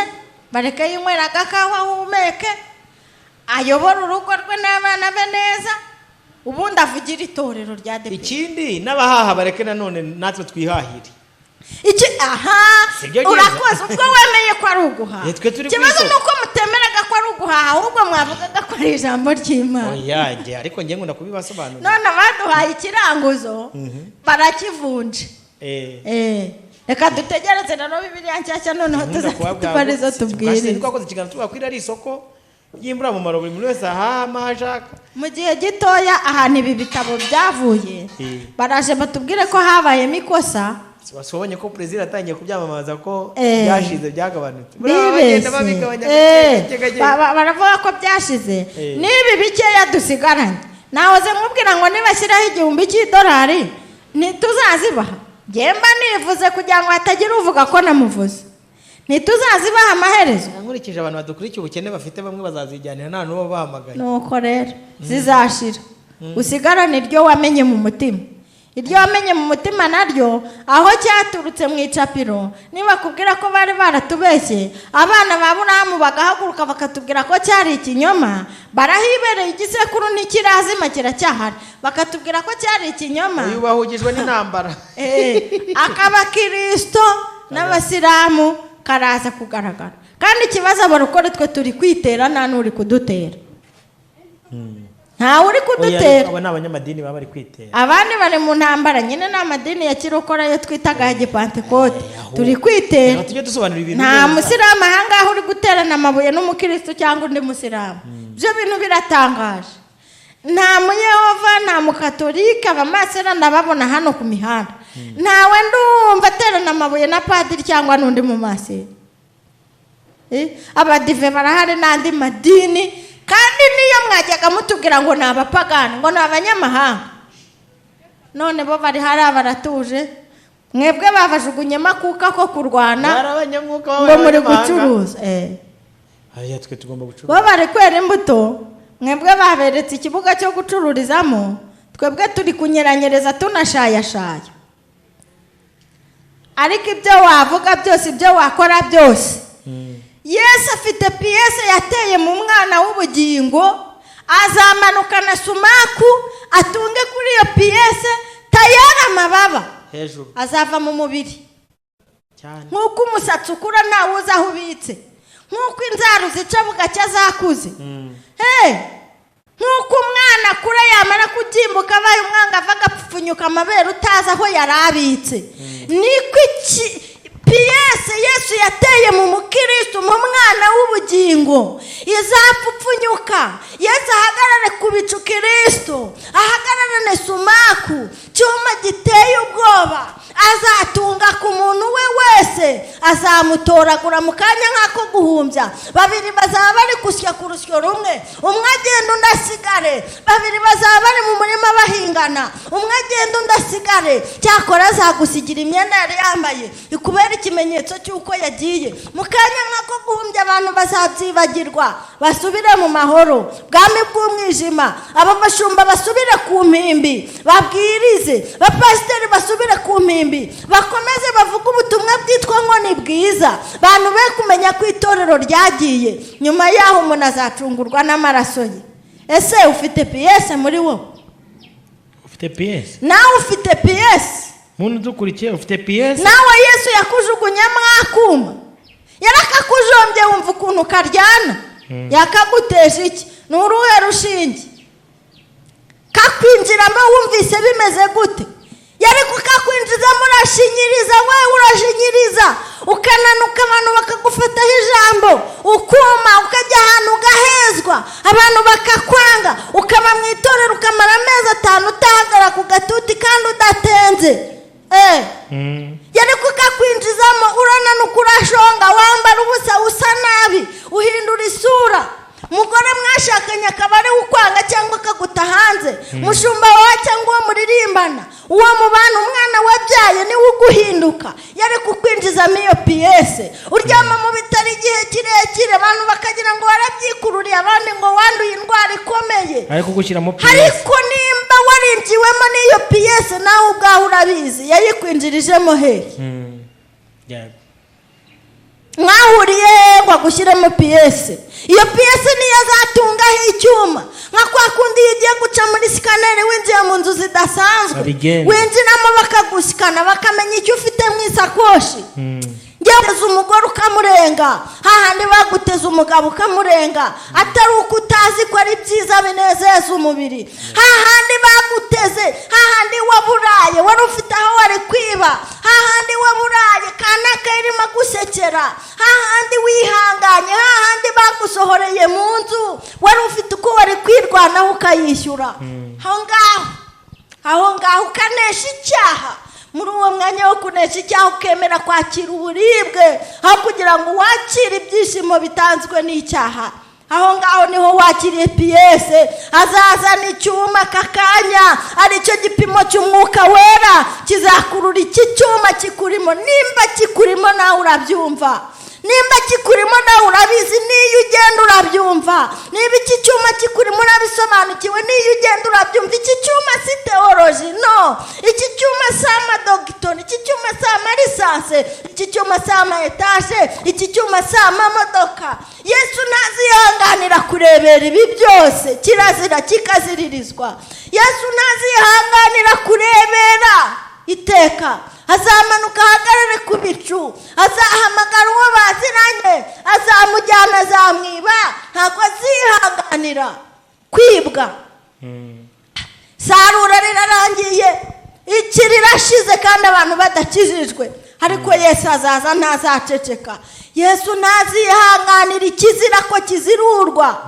bareke yinywera agakawa humeke ayobora urugo rwe n'abana be neza ubundi avugira itorero rya ADPR. Ikindi n'abahaha bareke nanone natwe twihahire. Urakoze ubwo wemeye ko ari uguhaha. Ikibazo ni uko mutemeraga ko ari uguhaha ahubwo mwavugaga ko ari ijambo ry'Imana. Oyange ariko njye ngunda kubibasobanurira. None baduhaye ikiranguzo barakivunje. Reka dutegereze na Bibiliya nshyashya noneho tuzatubariza tubwire. Twakoze ikiganiro tubakwira ari isoko yimbura mu maro buri muntu wese ahashaka. Mu gihe gitoya ahantu ibi bitabo byavuye baraje batubwire ko habayemo ikosa. Wasubonye ko president atangiye kubyamamaza ko byashize byagabanutse. Baravuga ko byashize nibi bikeya dusigaranye. Nahoze nkubwira ngo nibashyiraho $1,000 ntituzazibaha. Gemba nivuze kugira ngo hatagira uvuga ko namuvuze. Ntituzazibaha amaherezo. Nkurikije abantu badukurikiye ubukene bafite bamwe bazazijyanira nta n'uwo bahamagaye. Nuko rero zizashira. Usigarane iryo wamenye mu mutima. iryo wamenye mu mutima naryo aho cyaturutse mu icapiro. Niba kubwira ko bari baratubeshye, abana ba Aburahamu bagahaguruka bakatubwira ko cyari ikinyoma, barahibereye igisekuru n'ikirazima kiracyahari, bakatubwira ko cyari ikinyoma. uyu bahugijwe n'intambara akaba Kristo n'abasilamu karaza kugaragara. Kandi ikibazo abarokore twe turi kwitera, nta n'uri kudutera. Nta uri kudutera. Abo ni abanyamadini baba bari kwitera, abandi bari mu ntambara nyine n'amadini ya kirokora yo twitaga ya Gipantekote. Turi kwitera. tujye dusobanura ibintu. Nta musilamu ahangaha uri guterana amabuye n'umukristo cyangwa undi musilamu. Ibyo bintu biratangaje. Nta muyehova, nta mukatolika, abamasera ndababona hano ku mihanda. Ntawe ndumva aterana amabuye na padiri cyangwa n'undi mu masera. Abadive barahari n'andi madini, kandi niyo mwajyaga mutubwira ngo ni abapagani, ngo ni abanyamahanga, none bo bari hari baratuje. Mwebwe babajugunyemo akuka ko kurwana ngo muri gucuruza. Twe tugomba gucuruza. Bo bari kwera imbuto, mwebwe baberetse ikibuga cyo gucururizamo, twebwe turi kunyeranyereza tunashayashaya. Ariko ibyo wavuga byose, ibyo wakora byose, Yesu afite piyese yateye mu mwana w'ubugingo, azamanukana sumaku atunge kuri iyo piyese, tayari amababa hejuru azava mu mubiri cyane. Nk'uko umusatsi ukura ntawe uzi aho ubitse, nk'uko inzara zica bugacya zakuze, nk'uko umwana akura yamara kugimbuka abaye umwangavu agapfupfunyuka amabere utazi aho yari abitse, niko piyese Yesu yateye mu mukristo, mu mwana w'ubugingo, izapfupfunyuka. Yesu ahagarare ku bicu, Kristo ahagararane sumaku, cyuma giteye ubwoba, azatunga ku muntu we wese, azamutoragura mu kanya nk'ako guhumbya. Babiri bazaba bari gusya ku rusyo rumwe, umwe agenda undi asigare. Babiri bazaba bari mu murima bahingana, umwe agenda undi asigare. Cyakora azagusigira imyenda yari yambaye ikubera ikimenyetso cy'uko yagiye. Mu kanya nk'ako guhumbya abantu bazabyibagirwa, basubire mu mahoro. Bwami bw'umwijima, aba bashumba basubire ku mpimbi babwirize, bapasiteri basubire ku mpimbi bakomeze bavuga ubutumwa bwitwa ngo ni bwiza. Bantu be kumenya ko itorero ryagiye, nyuma yaho umuntu azacungurwa n'amaraso ye. Ese ufite piyese muri wowe? Ufite piyese? Nawe ufite piyese? Muntu dukurikiye ufite piyese? Nawe Yesu yakujugunyamo akuma, yarakakujombye wumva ukuntu karyana, yakaguteje iki? Ni uruhe rushinge? Kakwinjiramo wumvise bimeze gute? Yari kukakwinjizamo urashinyiriza, wewe urashinyiriza, ukananuka abantu bakagufataho ijambo, ukuma ukajya ahantu ugahezwa, abantu bakakwanga, ukaba mu itorero ukamara amezi 5 utahagara ku gatuti kandi udatenze. Yari kukakwinjizamo urananuka, urashonga, wambara ubusa, usa nabi, uhindura isura. Mugore mwashakanye akaba ari ukwanga cyangwa akaguta hanze, mushumba wawe cyangwa uwo muririmbana, uwo mubana umwana wabyaye niwe uguhinduka. Yari kukwinjizamo iyo piyese, uryama mu bitaro igihe kirekire, abantu bakagira ngo warabyikururiye, abandi ngo wanduye indwara ikomeye. Ariko gushyiramo piyese. Ariko nimba warinjiwemo n'iyo piyese, nawe ubwawe urabizi yayikwinjirijemo hehe? Mwahuriye ngo agushyiremo piyese. Iyo piyese niyo azatungaho icyuma, nka kwa kundi ugiye guca muri sikaneri winjiye mu nzu zidasanzwe, winjiramo bakagusikana bakamenya icyo ufite mu isakoshi. Ngeze umugore ukamurenga, hahandi baguteza umugabo ukamurenga, atari uko utazi ko ari byiza binezeza umubiri. Hahandi baguteze, hahandi waburaye, wari ufite aho wari kwiba, hahandi waburaye kanaka irimo gusekera, hahandi wihanganye, hahandi bagusohoreye mu nzu, wari ufite uko wari kwirwanaho ukayishyura. Aho ngaho ukanesha icyaha. Muri uwo mwanya wo kunesha icyaha ukemera kwakira uburibwe, aho kugira ngo wakire ibyishimo bitanzwe n'icyaha. Aho ngaho niho wakiriye piyese. Azazana icyuma kakanya, aricyo gipimo cy'umwuka wera, kizakurura iki cyuma kikurimo. Nimba kikurimo nawe urabyumva, nimba kikurimo nawe urabizi, niyo ugenda urabyumva. Niba iki cyuma kikurimo urabisobanukiwe, niyo ugenda urabyumva. Iki cyuma si teoloji. teoloji, no. Iki cyuma si amadogitori, iki cyuma si amalisanse, iki cyuma si amaetaje, iki cyuma si amamodoka. Yesu ntazihanganira kurebera ibi byose, kirazira kikaziririzwa. Yesu ntazihanganira kurebera iteka. Azamanuka ahagarare ku bicu, azahamagara uwo baziranye, azamujyana azamwiba. Ntabwo azihanganira kwibwa. Sarura rirarangiye, iki rirashize kandi abantu badakijijwe. Ariko Yesu azaza ntazaceceka. Yesu ntazihanganira ikizira ko kizirurwa.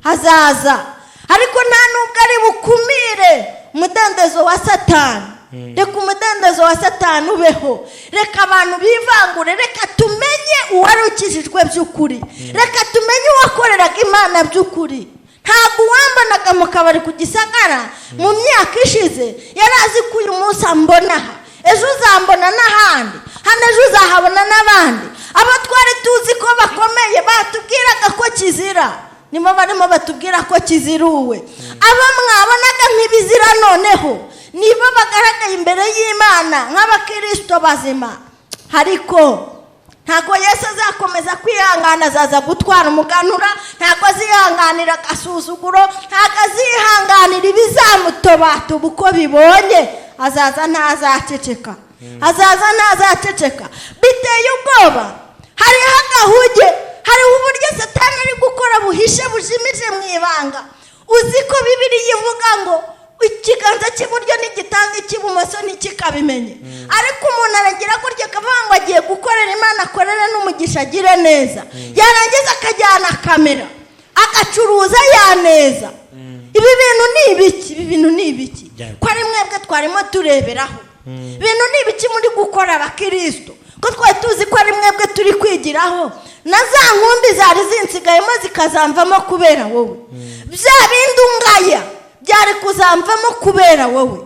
Azaza ariko nta nubwo ari bukumire umudendezo wa Satani. Reka umudendezo wa Satani ubeho. Reka abantu bivangure. Reka tumenye uwari ukijijwe by'ukuri. Reka tumenye uwakoreraga Imana by'ukuri. Ntabwo wambanaga mu kabari ku Gisagara mu myaka ishize yari azi ko uyu munsi ambonaha, ejo uzambona n'ahandi, hano ejo uzahabona n'abandi. Abo twari tuzi ko bakomeye batubwiraga ko kizira, nimo barimo batubwira ko kiziruwe. Abo mwabonaga nk'ibizira noneho nibo bagaragaye imbere y'Imana nk'abakristo bazima. Ariko ntabwo Yesu azakomeza kwihangana, azaza gutwara umuganura. Ntabwo azihanganira agasuzuguro, ntabwo azihanganira ibizamutobatuba uko bibonye. Azaza ntazaceceka, azaza ntazaceceka. Biteye ubwoba, hariho agahuge, hariho uburyo Satani ari gukora buhishe bujimije mu ibanga. Uzi ko Bibiliya ivuga ngo ikiganza cy'iburyo n'igitanga icy'ibumoso ntikikabimenye. Ariko umuntu aragira gutya akavuga ngo agiye gukorera Imana, akorere n'umugisha agire neza. Yarangiza akajyana kamera agacuruza yaneza. Ibi bintu ni ibiki? Ibi bintu ni ibiki? Ko ari mwebwe twarimo tureberaho. Ibintu ni ibiki muri gukora abakristo? Ko twari tuzi ko ari mwebwe turi kwigiraho. Na za nkumbi zari zinsigayemo zikazamvamo kubera wowe. Bya bindi ungaya byari kuzamvamo kubera wowe.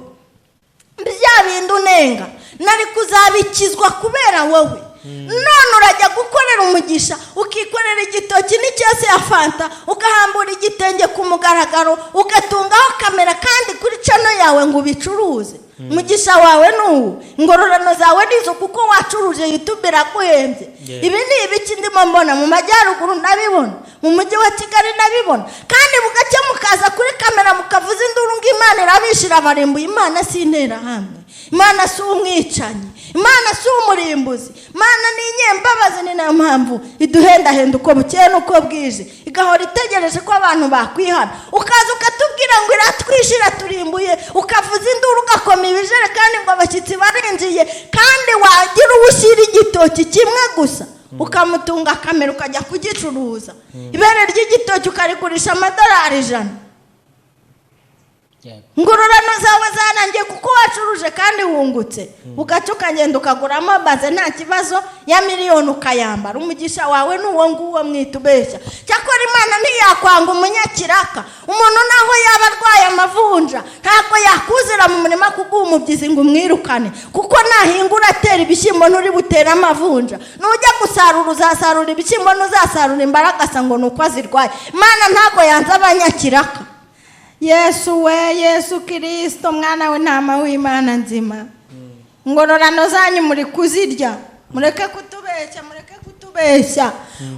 Bya bindi unenga nari kuzabikizwa kubera wowe. None urajya gukorera umugisha, ukikorera igitoki n'icyase ya fanta, ukahambura igitenge ku mugaragaro, ugatungaho kamera kandi kuri chano yawe ngo ubicuruze. Umugisha wawe n'uwo, ingororano zawe nizo kuko wacuruje YouTube iraguhenze. Ibi ni ibiki ndimo mbona mu majyaruguru ndabibona, mu mujyi wa Kigali ndabibona. Kandi bugacye mukaza kuri kamera mukavuza induru ngo Imana irabishira barimbuye. Imana si intera hamwe, Imana si umwicanyi, Imana si umurimbuzi. Imana ni inyembabazi, ni nayo mpamvu iduhendahenda uko bukeye n'uko bwije, igahora itegereje ko abantu bakwihana. Ukaza ukatubwira ngo iratwishira turimbuye, ukavuza induru ugakoma ibijerekani ngo abashyitsi barinjiye. Kandi wagira uwushyira igitoki kimwe gusa ukamutunga kamera ukajya kugicuruza. Ibere ry'igitoki ukarigurisha $100. Ingororano zawe zarangiye kuko wacuruje kandi wungutse. Ugaca ukagenda ukaguramo baze nta kibazo ya miliyoni ukayambara. Umugisha wawe n'uwo nguwo mwitubeshya. Cyakora Imana ntiyakwanga umunyakiraka. Umuntu naho yaba arwaye amavunja ntabwo yakuzira mu murima kuguha umubyizi ngo umwirukane, kuko nahingura atera ibishyimbo nturi butera amavunja. Nujya gusarura uzasarura ibishyimbo, ntuzasarura imbaragasa ngo nuko azirwaye. Imana ntabwo yanze abanyakiraka. Yesu we, Yesu Kristo mwana w'intama w'Imana nzima. Ingororano zanyu muri kuzirya, mureke kutubeshya, mureke kutubeshya.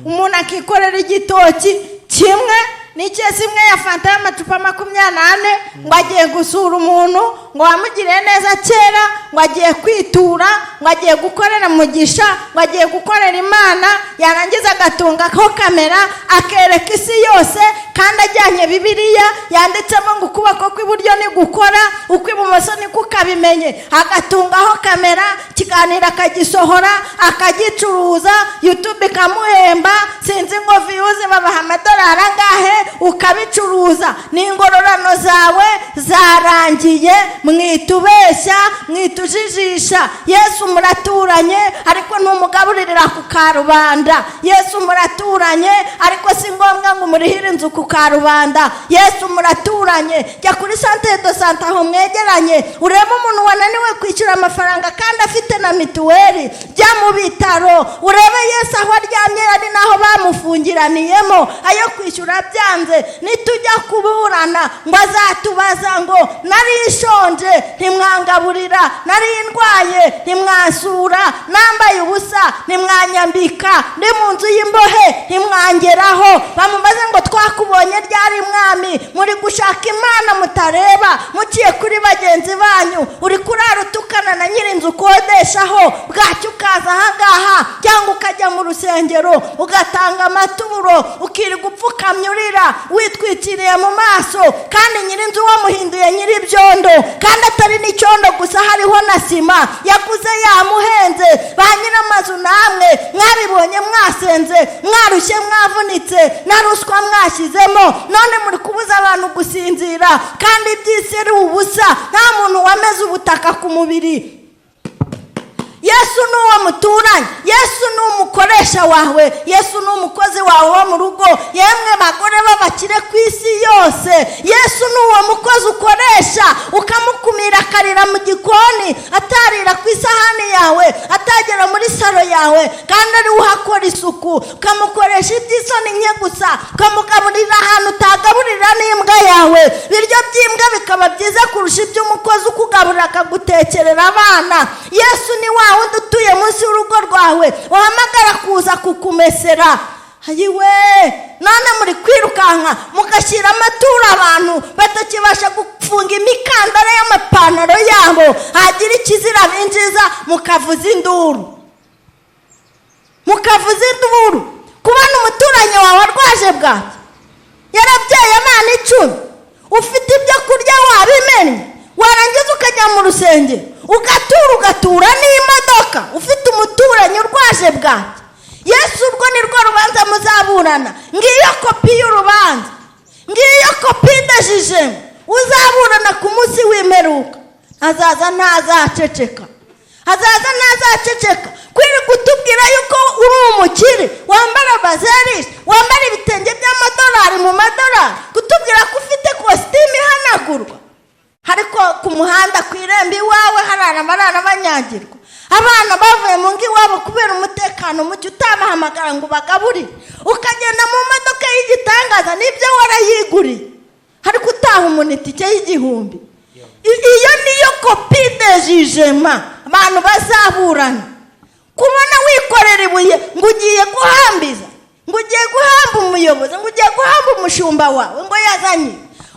Umuntu akikorera igitoki kimwe n'icyesi imwe ya fanta y'amacupa 24 ngo agiye gusura umuntu, ngo wamugire neza kera, ngo agiye kwitura, ngo agiye gukorera umugisha, ngo agiye gukorera Imana. Yarangiza agatunga ko kamera akereka isi yose, kandi ajyanye Bibiliya yanditsemo ngo ukuboko kw'iburyo ni gukora, ukw'ibumoso ni kukabimenye. Agatungaho kamera, kiganira akagisohora, akagicuruza, YouTube ikamuhemba, sinzi ngo views babaha $100 angahe, ukabicuruza. Ni ingororano zawe zarangiye. Mwitubeshya, mwitujijisha. Yesu muraturanye ariko ntumugaburirira ku karubanda. Yesu muraturanye ariko si ngombwa ngo murihire inzu ku karubanda. Yesu muraturanye, jya kuri Santé de Santé aho mwegeranye urebe umuntu wananiwe kwishyura amafaranga kandi afite na mituweli. Jya mu bitaro urebe Yesu aho aryamye ari naho bamufungiraniyemo ayo kwishyura byanze. Nitujya kuburana ngo azatubaza ngo nari nshonje ntimwangaburira, nari ndwaye ntimwansura, nambaye ubusa ntimwanyambika, ndi mu nzu y'imbohe ntimwangeraho. Bamubaze ngo twakubonye ryari mwami? Muri gushaka Imana mutareba, muciye kuri bagenzi banyu, uri kurara utukana na nyirinzu ukodeshaho, bwacyo ukaza ahangaha cyangwa ukajya mu rusengero ugatanga amaturo, ukirirwa upfukamye urira witwikiriye mu maso, kandi nyirinzu wamuhinduye nyiribyondo, kandi atari n'icyondo gusa, hariho na sima yaguze yamuhenze. Ba nyir'amazu namwe mwabibonye, mwasenze, mwarushye, mwavunitse, na ruswa mwashyizemo, none muri kubuza abantu gusinzira, kandi iby'isi ari ubusa, nta muntu wameze ubutaka ku mubiri. Yesu ni uwo muturanye, Yesu ni umukoresha wawe, Yesu ni umukozi wawe wo mu rugo. Yemwe bagore b'abakire ku isi yose, Yesu ni uwo mukozi ukoresha, ukamukumira akarira mu gikoni, atarira ku isahani yawe, atagera muri salo yawe, kandi ari uhakora isuku, ukamukoresha iby'isoni nke gusa, ukamugaburira ahantu utagaburira n'imbwa yawe. Biryo by'imbwa bikaba byiza kurusha iby'umukozi ukugaburira akagutekerera abana. Yesu ni wa wundi utuye munsi y'urugo rwawe, uhamagara kuza kukumesera. Ayiwe, none muri kwirukanka mugashyira amaturo abantu batakibasha gufunga imikandara y'amapantaro yabo, hagira ikizira binjiza mukavuza induru, kubona umuturanyi wawe arwaje bwaki, yarabyaye abana 10, ufite ibyo kurya wabimennye, warangiza ukajya mu rusengero ugatura n'imodoka, ufite umuturanyi urwaje bwaki. Yesu urwo ni rwo rubanza muzaburana. Ngiyo kopi y'urubanza, ngiyo kopi idajije uzaburana ku munsi w'imperuka. Azaza ntazaceceka, kwiri kutubwira yuko uri umukire, wambara bazeris, wambara ibitenge by'amadolari mu madolari, kutubwira ko ufite kositimu ihanagurwa, ariko ku muhanda ku irembo iwawe harara amarara banyagirwa, abana bavuye mu ngo iwabo kubera umutekano muke, utabahamagara ngo bagaburire, ukagenda mu modoka y'igitangaza n'ibyo warayiguriye, ariko utaha umuntu itike y'igihumbi. Iyo niyo kopi de jugement abantu bazaburana. Kubona wikorera ibuye ngo ugiye guhambiza, ngo ugiye guhamba umuyobozi, ngo ugiye guhamba umushumba wawe ngo yazanye,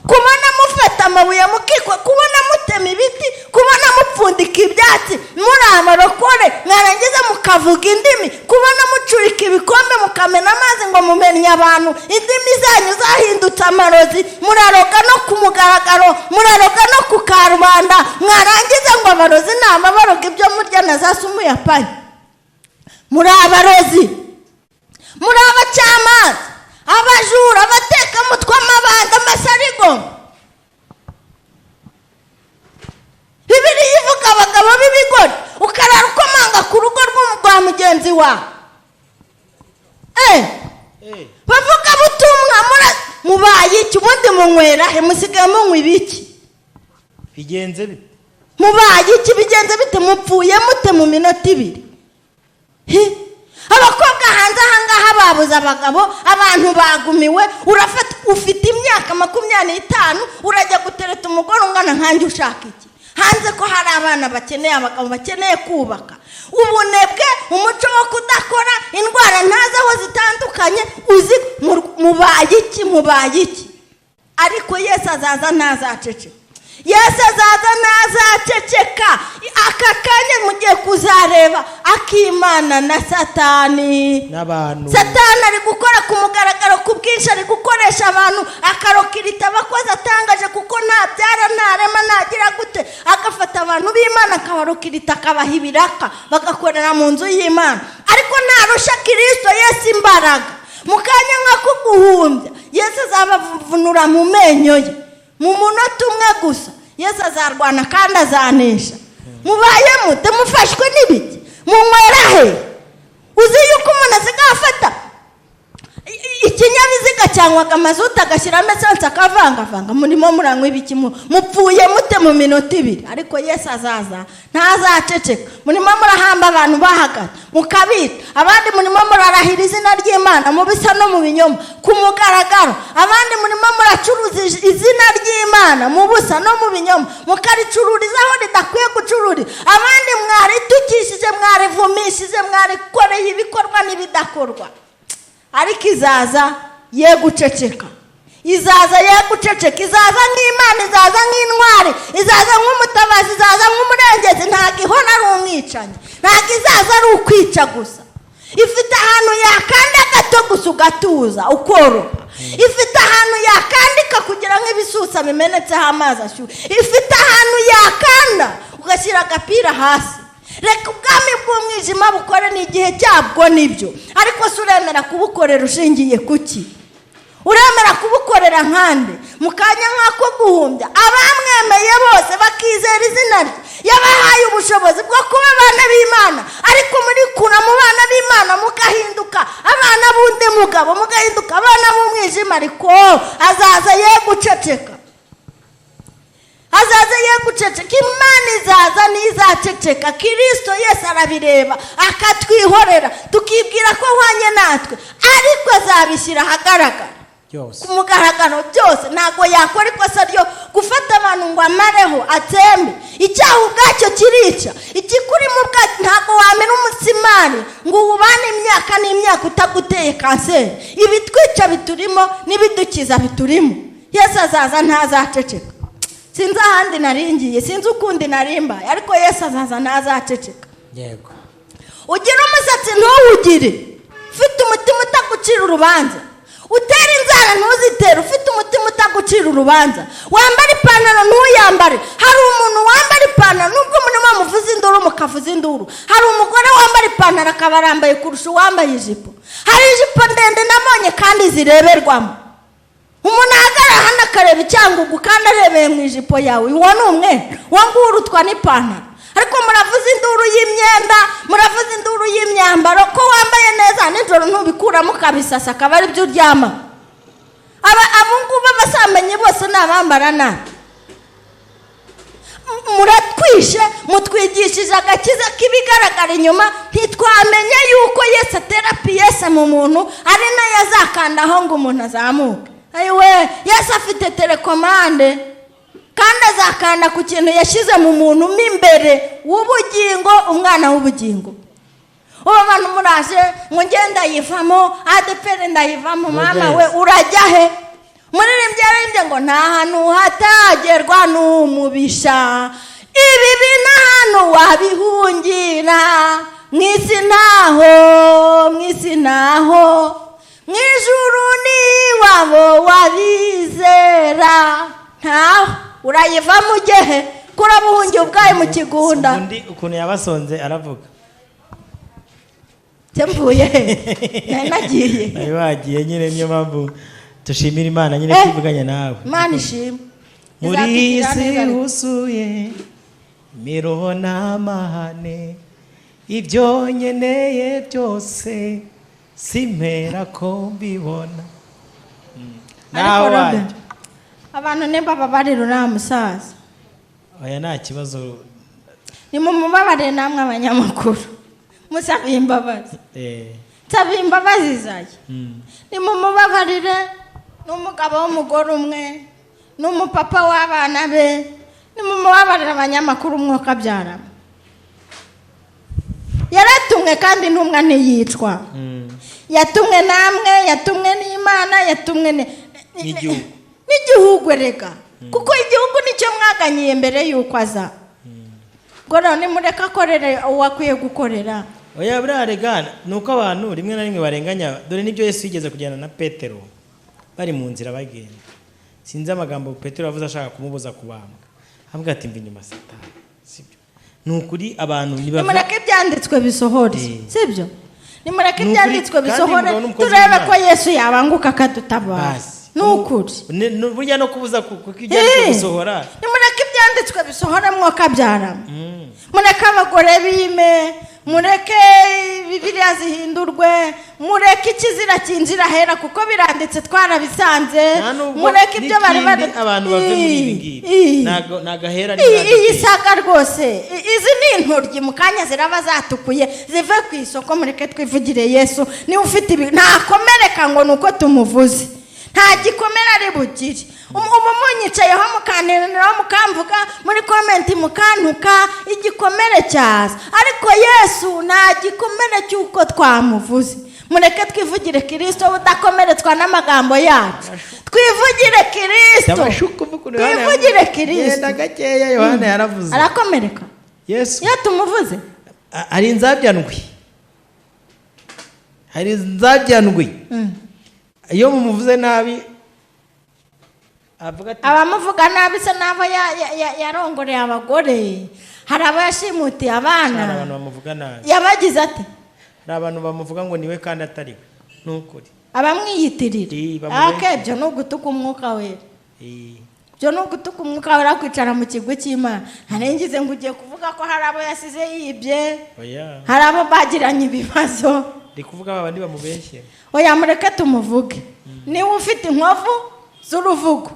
kubona mufata amabuye mukikwa, kubona mutema ibiti, kubona mupfundika ibyatsi muri amarokore, mwarangiza mukavuga indimi, kubona mucurika ibikombe mukamena amazi ngo mumenye abantu, indimi zanyu zahindutse amarozi, muraroga no ku mugaragaro, muraroga no ku karubanda, mwarangiza ngo abarozi nama baroga ibyo murya na za sumu ya pani. Muri abarozi, muri abacamanza, abajura, abateka mutwe, amabanda, amasarigo. Bibiliya ivuga abagabo b'ibigori ukarara ukomanga ku rugo rwa mugenzi wawe. Bavuga butumwa mubaye iki? Ubundi munywera he? Musigaye munywa ibiki? Bigenze bite? Mubaye iki? Bigenze bite? Mupfuye mute mu minota 2? Abakobwa hanze ahangaha babuze abagabo, abantu bagumiwe, urafata ufite imyaka 25 urajya gutereta umugore ungana nkanjye, ushaka iki? Hanze ko hari abana bakeneye abagabo, bakeneye kubaka. Ubunebwe, umuco wo kudakora, indwara ntaza aho zitandukanye, uzi mubaye iki? Ariko Yesu azaza ntazaceceka. Yesu azaza ntazaceceka. Aka kanya mugiye kuzareba akimana na Satani n'abantu. Satani ari gukora ku mugaragaro ku bwinshi, ari gukoresha abantu, akarokirita abakozi atangaje, kuko nta byara ntarema nagira gute, agafata abantu b'Imana akabarokirita akabaha ibiraka bagakorera mu nzu y'Imana. Ariko ntarusha Kristo Yesu imbaraga. Mu kanya nk'ako guhumbya Yesu azabavunura mu menyo ye mu munota umwe gusa. Yesu azarwana kandi azanesha. Mubaye mute? Mufashwe n'ibiki? Munywera he? Uzi yuko umuntu azigafata ikinyabiziga cyanywaga amazuta agashyiramo esanse akavangavanga, murimo muranywa ibiki? Mupfuye mute mu minota 2? Ariko Yesu azaza ntazaceceka. Murimo murahamba abantu bahagaze mukabita, abandi murimo murarahira izina ry'Imana mu bisa no mu binyoma ku mugaragaro, abandi murimo muracuruza izina ry'Imana mu busa no mu binyoma mukaricururiza aho ridakwiye gucururiza, abandi mwaritukishije, mwarivumishije, mwarikoreye ibikorwa n'ibidakorwa. Ariko izaza ye guceceka, izaza ye guceceka, izaza nk'Imana, izaza nk'intwari, izaza nk'umutabazi, izaza nk'umurengezi. Ntabwo ihora ari umwicanyi, ntabwo izaza ari ukwica gusa. Ifite ahantu yakanda gato gusa ugatuza ukoroha, ifite ahantu yakandika kugira nk'ibisusa bimenetseho amazi ashyushye, ifite ahantu yakanda ugashyira agapira hasi. Reka ubwami bw'umwijima bukore n'igihe cyabwo nibyo, ariko se uremera kubukorera ushingiye kuki? Uremera kubukorera nkande? Mu kanya nk'ako guhumbya abamwemeye bose bakizera izina rye, yabahaye ubushobozi bwo kuba abana b'Imana, ariko muri kuna mu bana b'Imana mugahinduka abana b'undi mugabo, mugahinduka abana b'umwijima. Ariko azaza ye guceceka, azaza ye guceceka. Imana izaza n'izaceceka. Kristo Yesu arabireba akatwihorera tukibwira ko ahwanye natwe, ariko azabishyira ahagaragara ku mugaragaro byose. Ntabwo yakora ikosa ryo gufata abantu ngo amareho atsembe. Icyaha ubwacyo kirica, ikikuri mu bwacyo ntabwo wamena umusimari ngo ubane imyaka n'imyaka utaguteye kanseri. Ibitwica biturimo n'ibidukiza biturimo. Yesu azaza ntazaceceka. Sinzi ahandi naringiye, sinzi ukundi narimbaye, ariko Yesu azaza ntazaceceka. Yego. Ugira umusatsi ntuwugire, ufite umutima utagucira urubanza. Utera inzara ntuzitere, ufite umutima utagucira urubanza. Wambara ipantaro ntuyambare. Hari umuntu wambara ipantaro nubwo umuntu muvuza induru mukavuza induru. Hari umugore wambara ipantaro akaba arambaye kurusha uwambaye ijipo. Hari ijipo ndende namonye kandi zireberwamo. Umuntu ahagarara hano akareba icyangugu kandi arebeye mu ijipo yawe, uwo ni umwe wangu urutwa n'ipantaro. Ariko muravuza induru y'imyenda, muravuza induru y'imyambaro, ko wambaye neza nijoro ntubikuramo kabisasa akaba ari byo uryama. Abungubu abasamenye bose nabambara nabi. Muratwishe, mutwigishije agakiza k'ibigaragara inyuma, ntitwamenye yuko Yesu atera piyese mu muntu ari nayo azakandaho ngo umuntu azamuke. Ayiwe, Yesu afite telekomande kandi azakanda ku kintu yashyize mu muntu mo imbere w'ubugingo, umwana w'ubugingo. Ubu abantu muraje ngo ngenda yivamo, ADPR ndayivamo, mama we urajya he? Muririmbyi yaririmbye ngo nta hantu hatagerwa n'umubisha, ibibi n'ahantu wabihungira, mw'isi naho mw'ijuru ni wabo wabizera. Ntaho urayivamo ugehe kurabuhungiye ubwaye mu kigunda. Undi ukuntu yabasonze aravuga tembuye nagiye nayo wagiye nyine. Niyo mpamvu tushimira Imana nyine kwivuganya nawe. Imana ishimwe. Muri isi huzuye imiruho n'amahane, ibyo nkeneye byose simpera ko mbibona. Nawe waje abantu nemba babarira uriya musaza. Oya nta kibazo, ni mu mubabare namwe abanyamakuru musabiye imbabazi. Nsabiye imbabazi zayo. Ni mu mubabarire n'umugabo w'umugore umwe n'umupapa w'abana be, ni mu mubabarire abanyamakuru umwuka byarama. Yaratumwe kandi ntumwa ntiyicwa. Yatumwe namwe, yatumwe n'Imana, yatumwe n'igihugu rega, kuko igihugu nicyo mwaganyiye mbere yuko aza. Ngo none mureka akorere uwakwiye gukorera. Oya buraregana nuko abantu rimwe na rimwe barenganya. Dore nibyo Yesu yigeze kujyana na Petero bari mu nzira bagenda. Sinzi amagambo Petero avuze ashaka kumubuza kubambwa, avuga ati mva inyuma Satani. Sibyo nukuri abantu nimureke ibyanditswe bisohore. Sibyo nimureke ibyanditswe bisohore, turebe ko Yesu yabanguka akadutabara. Nukuri burya no kubuza kuko ibyanditswe bisohora. Nimureke ibyanditswe bisohora mwuka byarama. Mureke abagore bime, mureke bibiliya zihindurwe, mureke ikizira kinjira hera kuko biranditse twarabisanze, mureke ibyo bari abantu bave muri ibi ngibi nagahera iyi saga rwose izi ni intoryi mu kanya ziraba zatukuye zive ku isoko. Mureke twivugire Yesu. Niba ufite ntakomereka ngo nuko tumuvuze, nta gikomere ari bugire. Ubu munyicayeho mukaneneraho mukamvuga muri komenti mukantuka, igikomere cyaza, ariko Yesu nta gikomere cy'uko twamuvuze. Mureke twivugire Kristo udakomeretswa n'amagambo yacu, twivugire Kristo, twivugire Kristo. Gakeya Yohana yaravuze arakomereka Yesu iyo tumuvuze. Hari inzabyandwi, hari inzabyandwi iyo mumuvuze nabi avuga ati abamuvuga nabi se nabo yarongoreye abagore, hari abayashimutiye abana, hari abantu bamuvuga nabi, yabagize ati hari abantu bamuvuga ngo niwe kandi atari we. Nukuri abamwiyitirira ibyo ni ugutuka umwuka wera, ibyo ni ugutuka umwuka wera kwicara mu kigo cy'Imana. Ntarengize ngo ugiye kuvuga ko hari abo yasize yibye, hari abo bagiranye ibibazo, ndi kuvuga abandi bamubeshye. Oya mureke tumuvuge. Niba ufite inkovu z'uruvugo,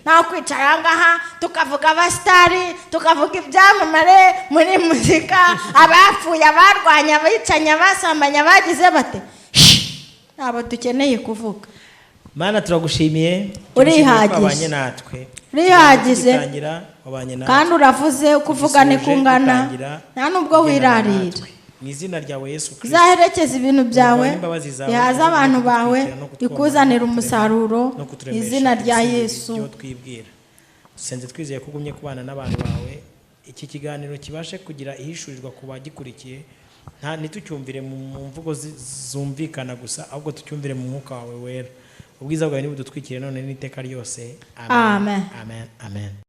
naho kwicara ngaha tukavuga abasitari, tukavuga ibyamamare muri muzika, abapfuye, abarwanya, abicanya, abasambanya, bagize bate, ntabwo dukeneye kuvuga. Mana turagushimiye, urihagije natwe, urihagije kandi uravuze kuvuga ni kungana, nta nubwo wirarira. Mu izina ryawe Yesu Kristo uzaherekeza ibintu byawe, bihaza abantu bawe, ikuzanira umusaruro. Izina rya Yesu twibwira dusenze twizeye ko ugumye kubana n'abantu bawe, iki kiganiro kibashe kugira ihishurirwa ku bagikurikiye, ntitucyumvire mu mvugo zumvikana gusa, ahubwo tucyumvire mu mwuka wawe wera. Ubwiza bwawe nibudutwikire none n'iteka ryose. Amen. Amen. Amen. Amen.